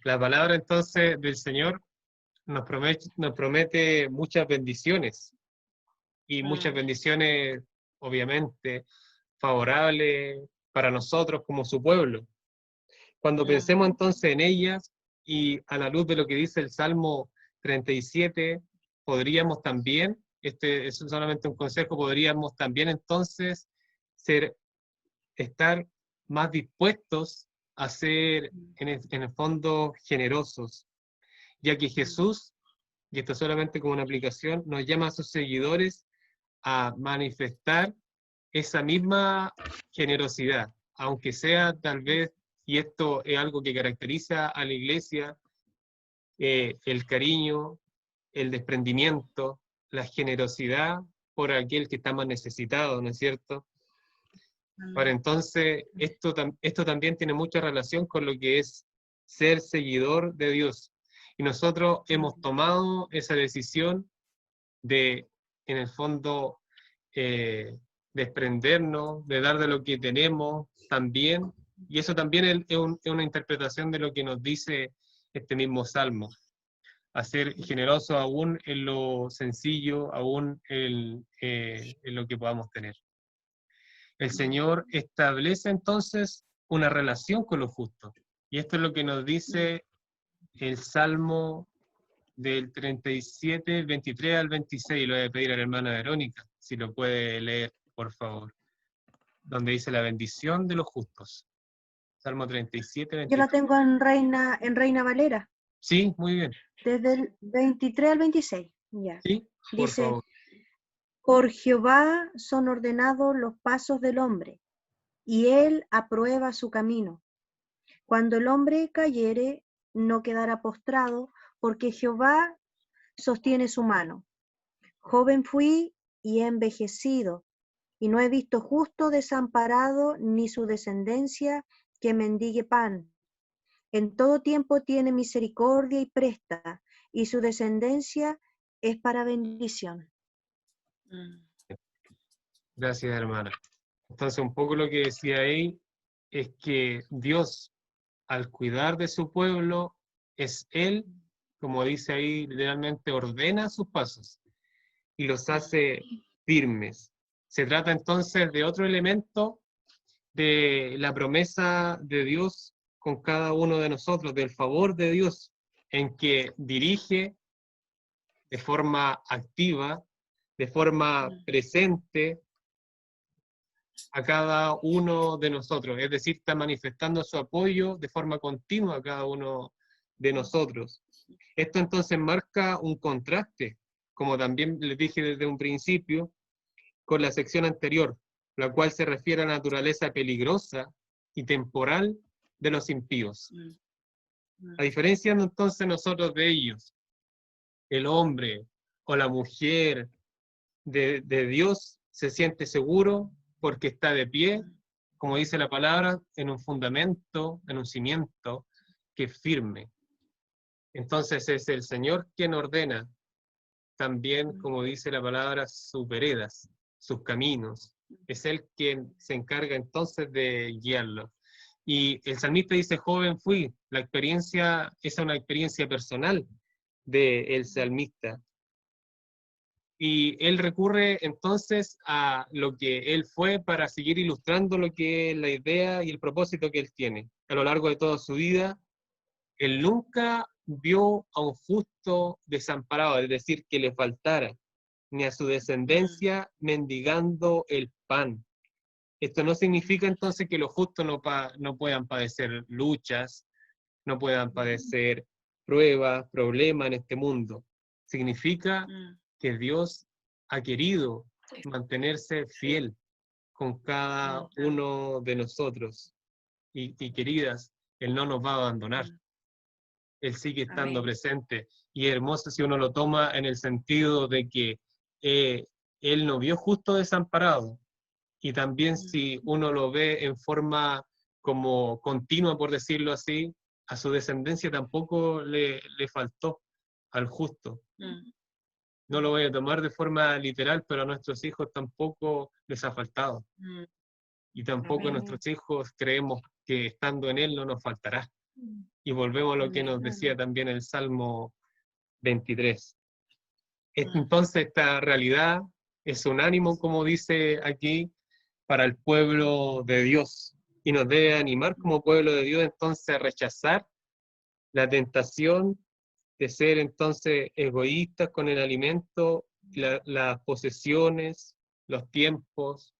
La palabra entonces del Señor nos promete muchas bendiciones, y muchas bendiciones obviamente favorables para nosotros como su pueblo. Cuando pensemos entonces en ellas y a la luz de lo que dice el Salmo 37, podríamos también, este es solamente un consejo, podríamos también entonces estar más dispuestos a ser en el fondo generosos, ya que Jesús, y esto solamente como una aplicación, nos llama a sus seguidores a manifestar esa misma generosidad, aunque sea tal vez, y esto es algo que caracteriza a la iglesia, el cariño, el desprendimiento, la generosidad por aquel que está más necesitado, ¿no es cierto? Ahora, entonces, esto también tiene mucha relación con lo que es ser seguidor de Dios. Y nosotros hemos tomado esa decisión de, en el fondo, desprendernos, de dar de lo que tenemos también Y eso también es una interpretación de lo que nos dice este mismo Salmo. A ser generoso aún en lo sencillo, aún en lo que podamos tener. El Señor establece entonces una relación con los justos. Y esto es lo que nos dice el Salmo del 37, 23 al 26. Lo voy a pedir a la hermana Verónica, si lo puede leer, por favor. Donde dice la bendición de los justos. Salmo 37, 23. Yo la tengo en Reina Valera, Sí, muy bien. desde el 23 al 26. Ya. Sí, por Dice, favor. por Jehová son ordenados los pasos del hombre, y él aprueba su camino. Cuando el hombre cayere, no quedará postrado, porque Jehová sostiene su mano. Joven fui y he envejecido, y no he visto justo desamparado, ni su descendencia que mendigue pan. En todo tiempo tiene misericordia y presta, y su descendencia es para bendición. Gracias, hermana. Entonces, un poco lo que decía ahí es que Dios, al cuidar de su pueblo, es Él, como dice ahí, literalmente ordena sus pasos y los hace firmes. Se trata entonces de otro elemento de la promesa de Dios con cada uno de nosotros, del favor de Dios, en que dirige de forma activa, de forma presente a cada uno de nosotros, es decir, está manifestando su apoyo de forma continua a cada uno de nosotros. Esto entonces marca un contraste, como también les dije desde un principio, con la sección anterior, la cual se refiere a la naturaleza peligrosa y temporal de los impíos. A diferencia entonces nosotros de ellos, el hombre o la mujer de Dios se siente seguro porque está de pie, como dice la palabra, en un fundamento, en un cimiento que es firme. Entonces es el Señor quien ordena también, como dice la palabra, sus veredas, sus caminos. Es Él quien se encarga entonces de guiarlo. Y el salmista dice, joven fui. La experiencia es una experiencia personal del salmista. Y él recurre entonces a lo que él fue para seguir ilustrando lo que es la idea y el propósito que él tiene. A lo largo de toda su vida, él nunca vio a un justo desamparado, es decir, que le faltara, ni a su descendencia mendigando el pan. Esto no significa entonces que los justos no puedan padecer luchas, no puedan padecer pruebas, problemas en este mundo. Significa que Dios ha querido mantenerse fiel con cada uno de nosotros. Y queridas, Él no nos va a abandonar. Él sigue estando presente. Y es hermoso si uno lo toma en el sentido de que Él no vio justo desamparado. Y también si uno lo ve en forma como continua, por decirlo así, a su descendencia tampoco le faltó al justo. No lo voy a tomar de forma literal, pero a nuestros hijos tampoco les ha faltado. Y tampoco a nuestros hijos creemos que estando en Él no nos faltará. Y volvemos a lo que nos decía también el Salmo 23. Entonces esta realidad es un ánimo, como dice aquí, para el pueblo de Dios. Y nos debe animar como pueblo de Dios entonces a rechazar la tentación de ser entonces egoístas con el alimento, las posesiones, los tiempos,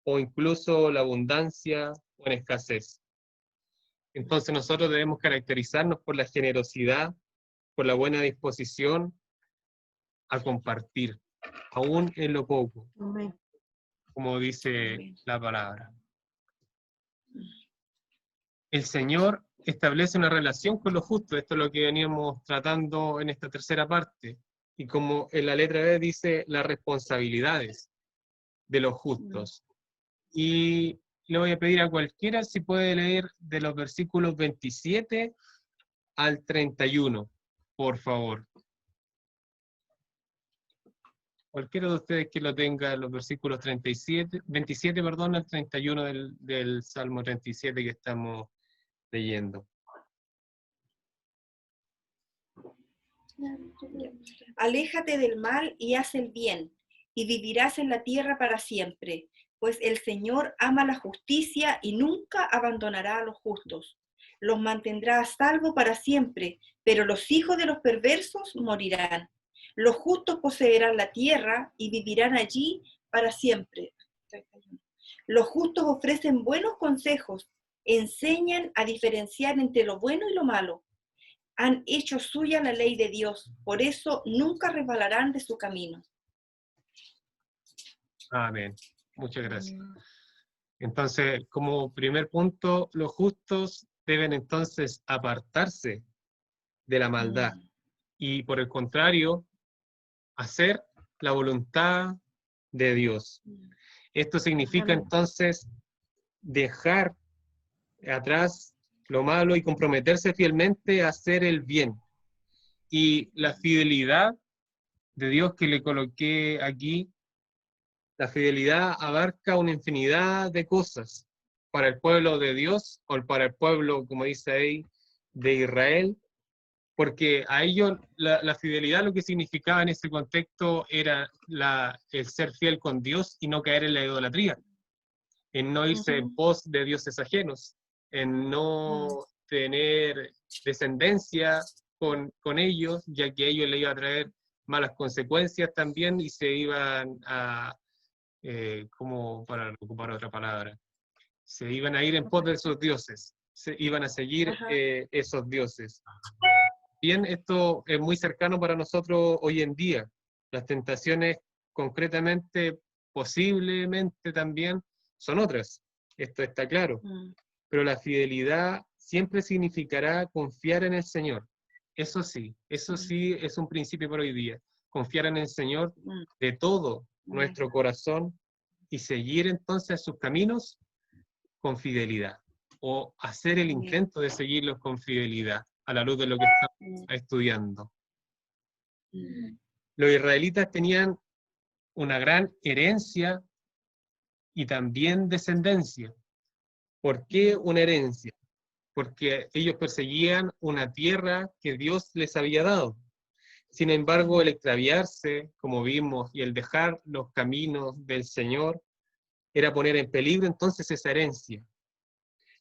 o incluso la abundancia o en escasez. Entonces nosotros debemos caracterizarnos por la generosidad, por la buena disposición a compartir, aún en lo poco, como dice la palabra. El Señor establece una relación con los justos, esto es lo que veníamos tratando en esta tercera parte, y como en la letra B dice, las responsabilidades de los justos. Y le voy a pedir a cualquiera si puede leer de los versículos 27 al 31, por favor. Cualquiera de ustedes que lo tenga, los versículos 27, perdón, al 31 del Salmo 37 que estamos leyendo. Aléjate del mal y haz el bien, y vivirás en la tierra para siempre, pues el Señor ama la justicia y nunca abandonará a los justos. Los mantendrá a salvo para siempre, pero los hijos de los perversos morirán. Los justos poseerán la tierra y vivirán allí para siempre. Los justos ofrecen buenos consejos, enseñan a diferenciar entre lo bueno y lo malo. Han hecho suya la ley de Dios, por eso nunca resbalarán de su camino. Amén. Muchas gracias. Entonces, como primer punto, los justos deben entonces apartarse de la maldad y, por el contrario, hacer la voluntad de Dios. Esto significa Amén. entonces dejar atrás lo malo y comprometerse fielmente a hacer el bien. Y la fidelidad de Dios que le coloqué aquí, la fidelidad abarca una infinidad de cosas para el pueblo de Dios o para el pueblo, como dice ahí, de Israel, porque a ellos la fidelidad lo que significaba en ese contexto era el ser fiel con Dios y no caer en la idolatría, en no irse en pos de dioses ajenos, en no tener descendencia con ellos, ya que ellos le iban a traer malas consecuencias también y se iban a, como para ocupar otra palabra, se iban a ir en pos de esos dioses, se iban a seguir esos dioses. Bien, esto es muy cercano para nosotros hoy en día. Las tentaciones concretamente, posiblemente también, son otras. Esto está claro. Pero la fidelidad siempre significará confiar en el Señor. Eso sí es un principio para hoy día. Confiar en el Señor de todo nuestro corazón y seguir entonces sus caminos con fidelidad. O hacer el intento de seguirlos con fidelidad, a la luz de lo que estamos estudiando. Los israelitas tenían una gran herencia y también descendencia. ¿Por qué una herencia? Porque ellos perseguían una tierra que Dios les había dado. Sin embargo, el extraviarse, como vimos, y el dejar los caminos del Señor, era poner en peligro entonces esa herencia.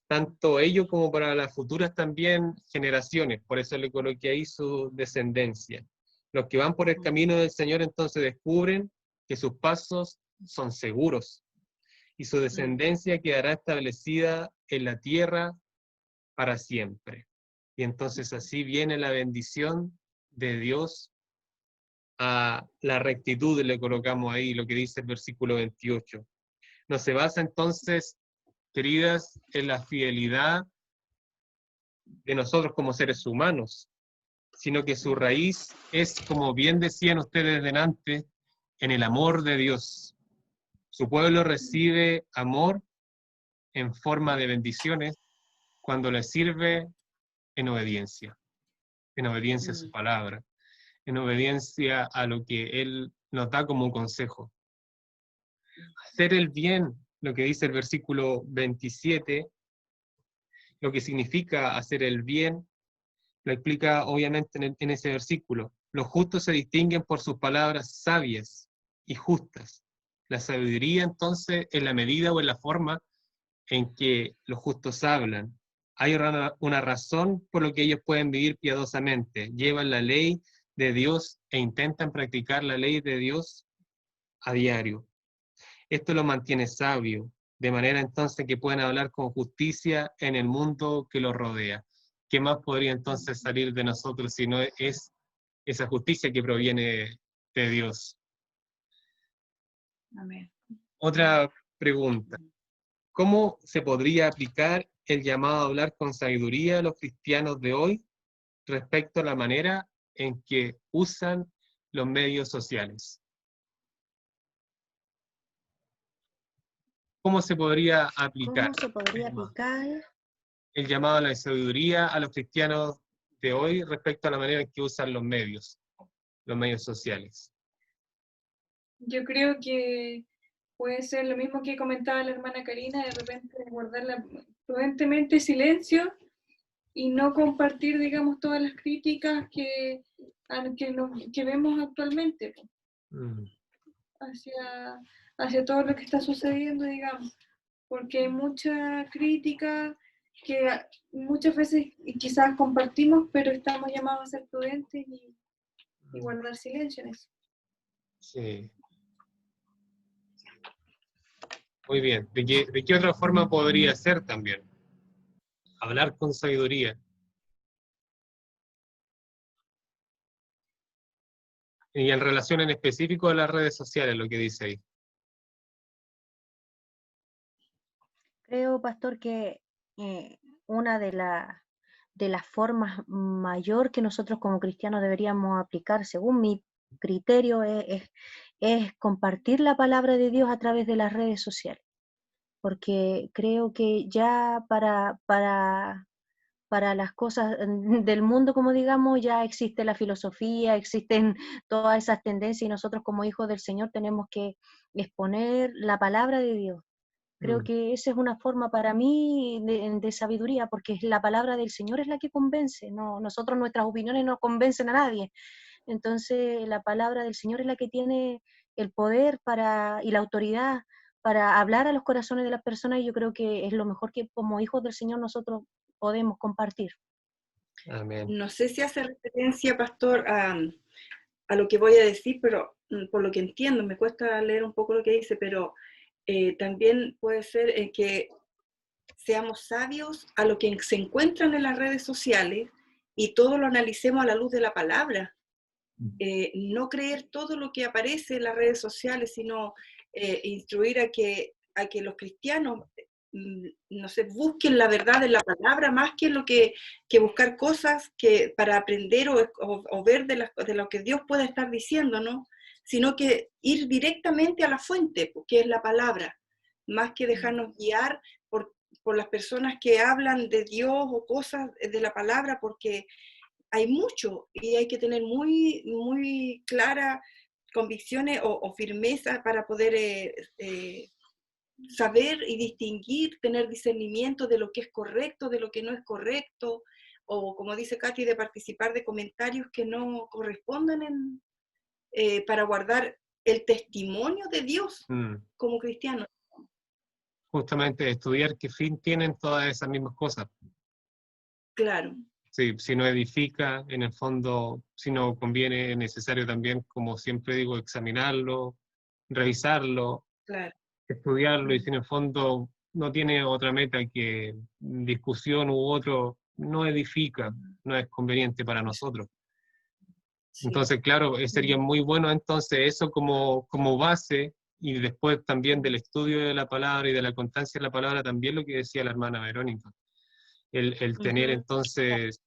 Tanto ellos como para las futuras también generaciones. Por eso le coloqué ahí su descendencia. Los que van por el camino del Señor entonces descubren que sus pasos son seguros y su descendencia quedará establecida en la tierra para siempre. Y entonces así viene la bendición de Dios a la rectitud, le colocamos ahí lo que dice el versículo 28. No se basa entonces, queridas, en la fidelidad de nosotros como seres humanos, sino que su raíz es, como bien decían ustedes delante, en el amor de Dios. Su pueblo recibe amor en forma de bendiciones cuando le sirve en obediencia a su palabra, en obediencia a lo que Él nos da como un consejo. Hacer el bien, lo que dice el versículo 27, lo que significa hacer el bien, lo explica obviamente en ese versículo. Los justos se distinguen por sus palabras sabias y justas. La sabiduría entonces en la medida o en la forma en que los justos hablan. Hay una razón por lo que ellos pueden vivir piadosamente. Llevan la ley de Dios e intentan practicar la ley de Dios a diario. Esto lo mantiene sabio, de manera entonces que pueden hablar con justicia en el mundo que los rodea. ¿Qué más podría entonces salir de nosotros si no es esa justicia que proviene de Dios? Amén. Otra pregunta. ¿Cómo se podría aplicar el llamado a hablar con sabiduría a los cristianos de hoy respecto a la manera en que usan los medios sociales? ¿Cómo se podría aplicar el llamado a la sabiduría a los cristianos de hoy respecto a la manera en que usan los medios sociales? Yo creo que puede ser lo mismo que comentaba la hermana Karina, de repente guardar prudentemente silencio y no compartir, digamos, todas las críticas que vemos actualmente hacia todo lo que está sucediendo, digamos, porque hay mucha crítica que muchas veces quizás compartimos, pero estamos llamados a ser prudentes y guardar silencio en eso. Sí. Muy bien. ¿De qué otra forma podría ser también? Hablar con sabiduría. Y en relación en específico a las redes sociales, lo que dice ahí. Creo, pastor, que una de las formas mayor que nosotros como cristianos deberíamos aplicar, según mi criterio, es compartir la palabra de Dios a través de las redes sociales. Porque creo que ya para las cosas del mundo, como digamos, ya existe la filosofía, existen todas esas tendencias y nosotros como hijos del Señor tenemos que exponer la palabra de Dios. Creo que esa es una forma para mí de sabiduría, porque la palabra del Señor es la que convence, no, nosotros nuestras opiniones no convencen a nadie. Entonces la palabra del Señor es la que tiene el poder y la autoridad para hablar a los corazones de las personas, y yo creo que es lo mejor que como hijos del Señor nosotros podemos compartir. Amén. No sé si hace referencia, pastor, a lo que voy a decir, pero por lo que entiendo, me cuesta leer un poco lo que dice, pero también puede ser que seamos sabios a lo que se encuentran en las redes sociales y todo lo analicemos a la luz de la palabra. No creer todo lo que aparece en las redes sociales, sino instruir a que los cristianos no sé, busquen la verdad en la palabra más que buscar cosas para aprender o ver de lo que Dios pueda estar diciendo, ¿no? Sino que ir directamente a la fuente, que es la palabra, más que dejarnos guiar por las personas que hablan de Dios o cosas de la palabra, porque hay mucho y hay que tener muy, muy claras convicciones o firmeza para poder saber y distinguir, tener discernimiento de lo que es correcto, de lo que no es correcto, o como dice Katy, de participar de comentarios que no correspondan para guardar el testimonio de Dios como cristiano. Justamente estudiar qué fin tienen todas esas mismas cosas. Claro. Sí, si no edifica, en el fondo, si no conviene, es necesario también, como siempre digo, examinarlo, revisarlo, Claro. estudiarlo, y si en el fondo no tiene otra meta que discusión u otro, no edifica, no es conveniente para nosotros. Sí. Entonces, claro, sería muy bueno entonces eso como base, y después también del estudio de la palabra y de la constancia de la palabra, también lo que decía la hermana Verónica. El tener entonces,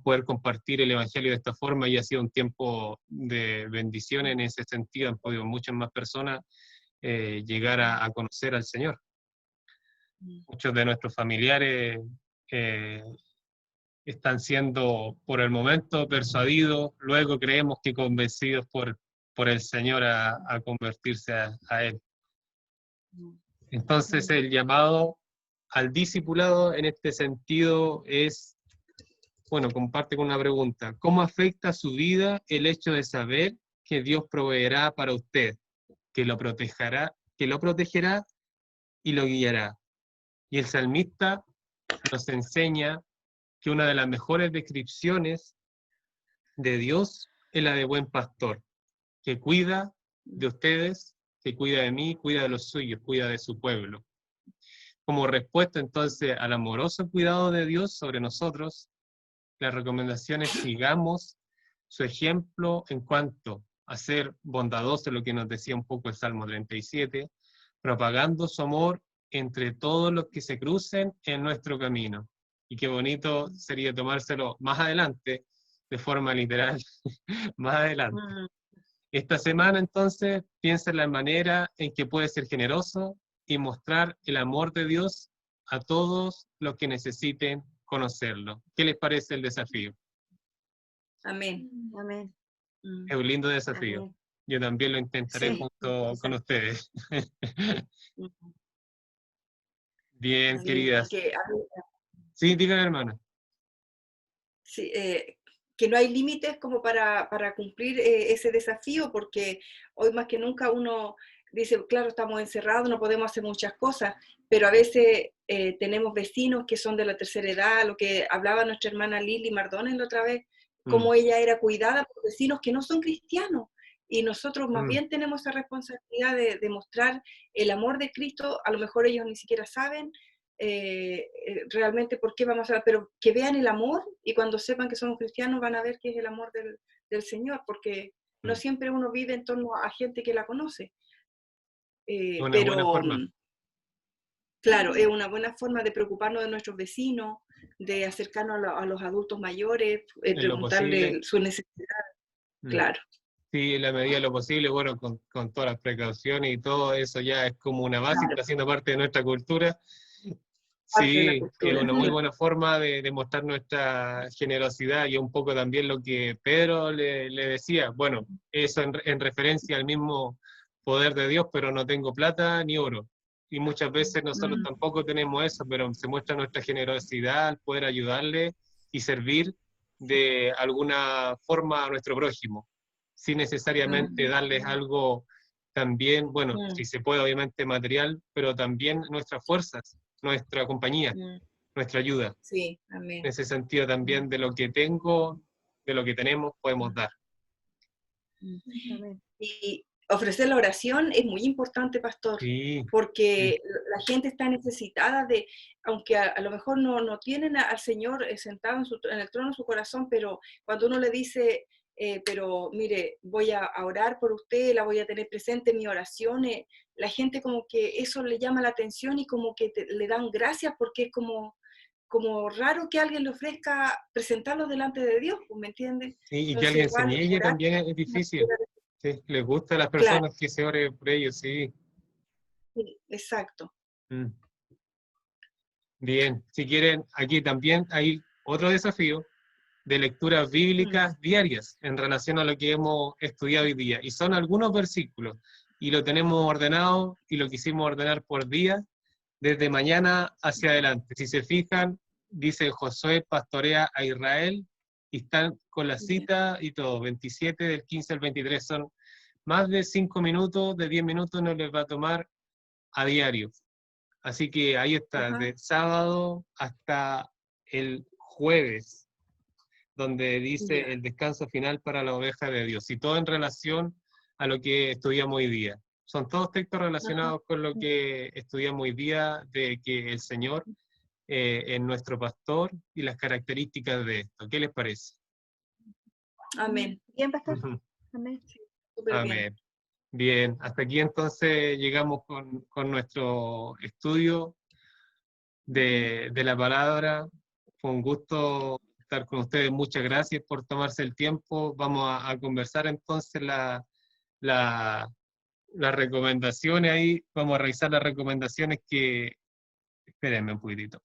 poder compartir el Evangelio de esta forma, y ha sido un tiempo de bendición en ese sentido. Han podido muchas más personas llegar a conocer al Señor. Muchos de nuestros familiares están siendo por el momento persuadidos, luego creemos que convencidos por el Señor a convertirse a Él. Entonces el llamado al discipulado en este sentido es, bueno, comparte con una pregunta: ¿cómo afecta su vida el hecho de saber que Dios proveerá para usted, que lo protegerá y lo guiará? Y el salmista nos enseña que una de las mejores descripciones de Dios es la de buen pastor, que cuida de ustedes, que cuida de mí, cuida de los suyos, cuida de su pueblo. Como respuesta entonces al amoroso cuidado de Dios sobre nosotros, la recomendación es: sigamos su ejemplo en cuanto a ser bondadoso, lo que nos decía un poco el Salmo 37, propagando su amor entre todos los que se crucen en nuestro camino. Y qué bonito sería tomárselo más adelante, de forma literal, más adelante. Esta semana entonces piensa en la manera en que puede ser generoso y mostrar el amor de Dios a todos los que necesiten conocerlo. ¿Qué les parece el desafío? Amén. Amén. Es un lindo desafío. Amén. Yo también lo intentaré Sí, junto con ustedes. ujú. Bien, Amén. queridas. Sí, digan, hermana. Sí, que no hay límites como para cumplir ese desafío, porque hoy más que nunca uno dice, claro, estamos encerrados, no podemos hacer muchas cosas, pero a veces tenemos vecinos que son de la tercera edad, lo que hablaba nuestra hermana Lili Mardones la otra vez, cómo ella era cuidada por vecinos que no son cristianos. Y nosotros más bien tenemos esa responsabilidad de mostrar el amor de Cristo, a lo mejor ellos ni siquiera saben, realmente por qué vamos a, pero que vean el amor y cuando sepan que somos cristianos van a ver que es el amor del Señor, porque no siempre uno vive en torno a gente que la conoce. Una buena Pero forma. claro, es una buena forma de preocuparnos de nuestros vecinos, de acercarnos a los adultos mayores, En lo posible. preguntarle su necesidad, claro. Sí, en la medida de lo posible, bueno, con todas las precauciones y todo eso ya es como una base, Claro. está siendo parte de nuestra cultura. Parte de la Sí, es cultura. una muy buena forma de mostrar nuestra generosidad y un poco también lo que Pedro le decía, bueno, eso en referencia al mismo poder de Dios, pero no tengo plata ni oro. Y muchas veces nosotros tampoco tenemos eso, pero se muestra nuestra generosidad al poder ayudarle y servir de alguna forma a nuestro prójimo, sin necesariamente darles algo también, bueno, si se puede obviamente material, pero también nuestras fuerzas, nuestra compañía, nuestra ayuda. Sí, amén. En ese sentido también de lo que tengo, de lo que tenemos, podemos dar. Y ofrecer la oración es muy importante, pastor, Sí, porque la gente está necesitada de, aunque a lo mejor no tienen al Señor sentado en el trono de su corazón, pero cuando uno le dice, pero mire, voy a orar por usted, la voy a tener presente en mis oraciones, la gente como que eso le llama la atención y como que le dan gracias porque es como raro que alguien le ofrezca presentarlo delante de Dios, ¿me entiendes? sí, y que Entonces alguien se igual niegue orar también es difícil. Sí, les gusta a las claro, personas que se ore por ellos, sí. sí, exacto. Mm. Bien, si quieren, aquí también hay otro desafío de lecturas bíblicas diarias en relación a lo que hemos estudiado hoy día. Y son algunos versículos, y lo tenemos ordenado y lo quisimos ordenar por día, desde mañana hacia adelante. Si se fijan, dice Josué pastorea a Israel, y están con la cita y todo, 27 del 15 al 23, son más de 5 minutos, de 10 minutos nos les va a tomar a diario. Así que ahí está, de sábado hasta el jueves, donde dice el descanso final para la oveja de Dios, y todo en relación a lo que estudiamos hoy día. Son todos textos relacionados con lo que estudiamos hoy día, de que el Señor es nuestro pastor y las características de esto. ¿Qué les parece? Amén. Bien, pastor. Amén. Súper bien. Amén. Bien, hasta aquí entonces llegamos con nuestro estudio de la palabra. Fue un gusto estar con ustedes. Muchas gracias por tomarse el tiempo. Vamos a conversar entonces las recomendaciones ahí. Vamos a revisar las recomendaciones que... Espérenme un poquitito.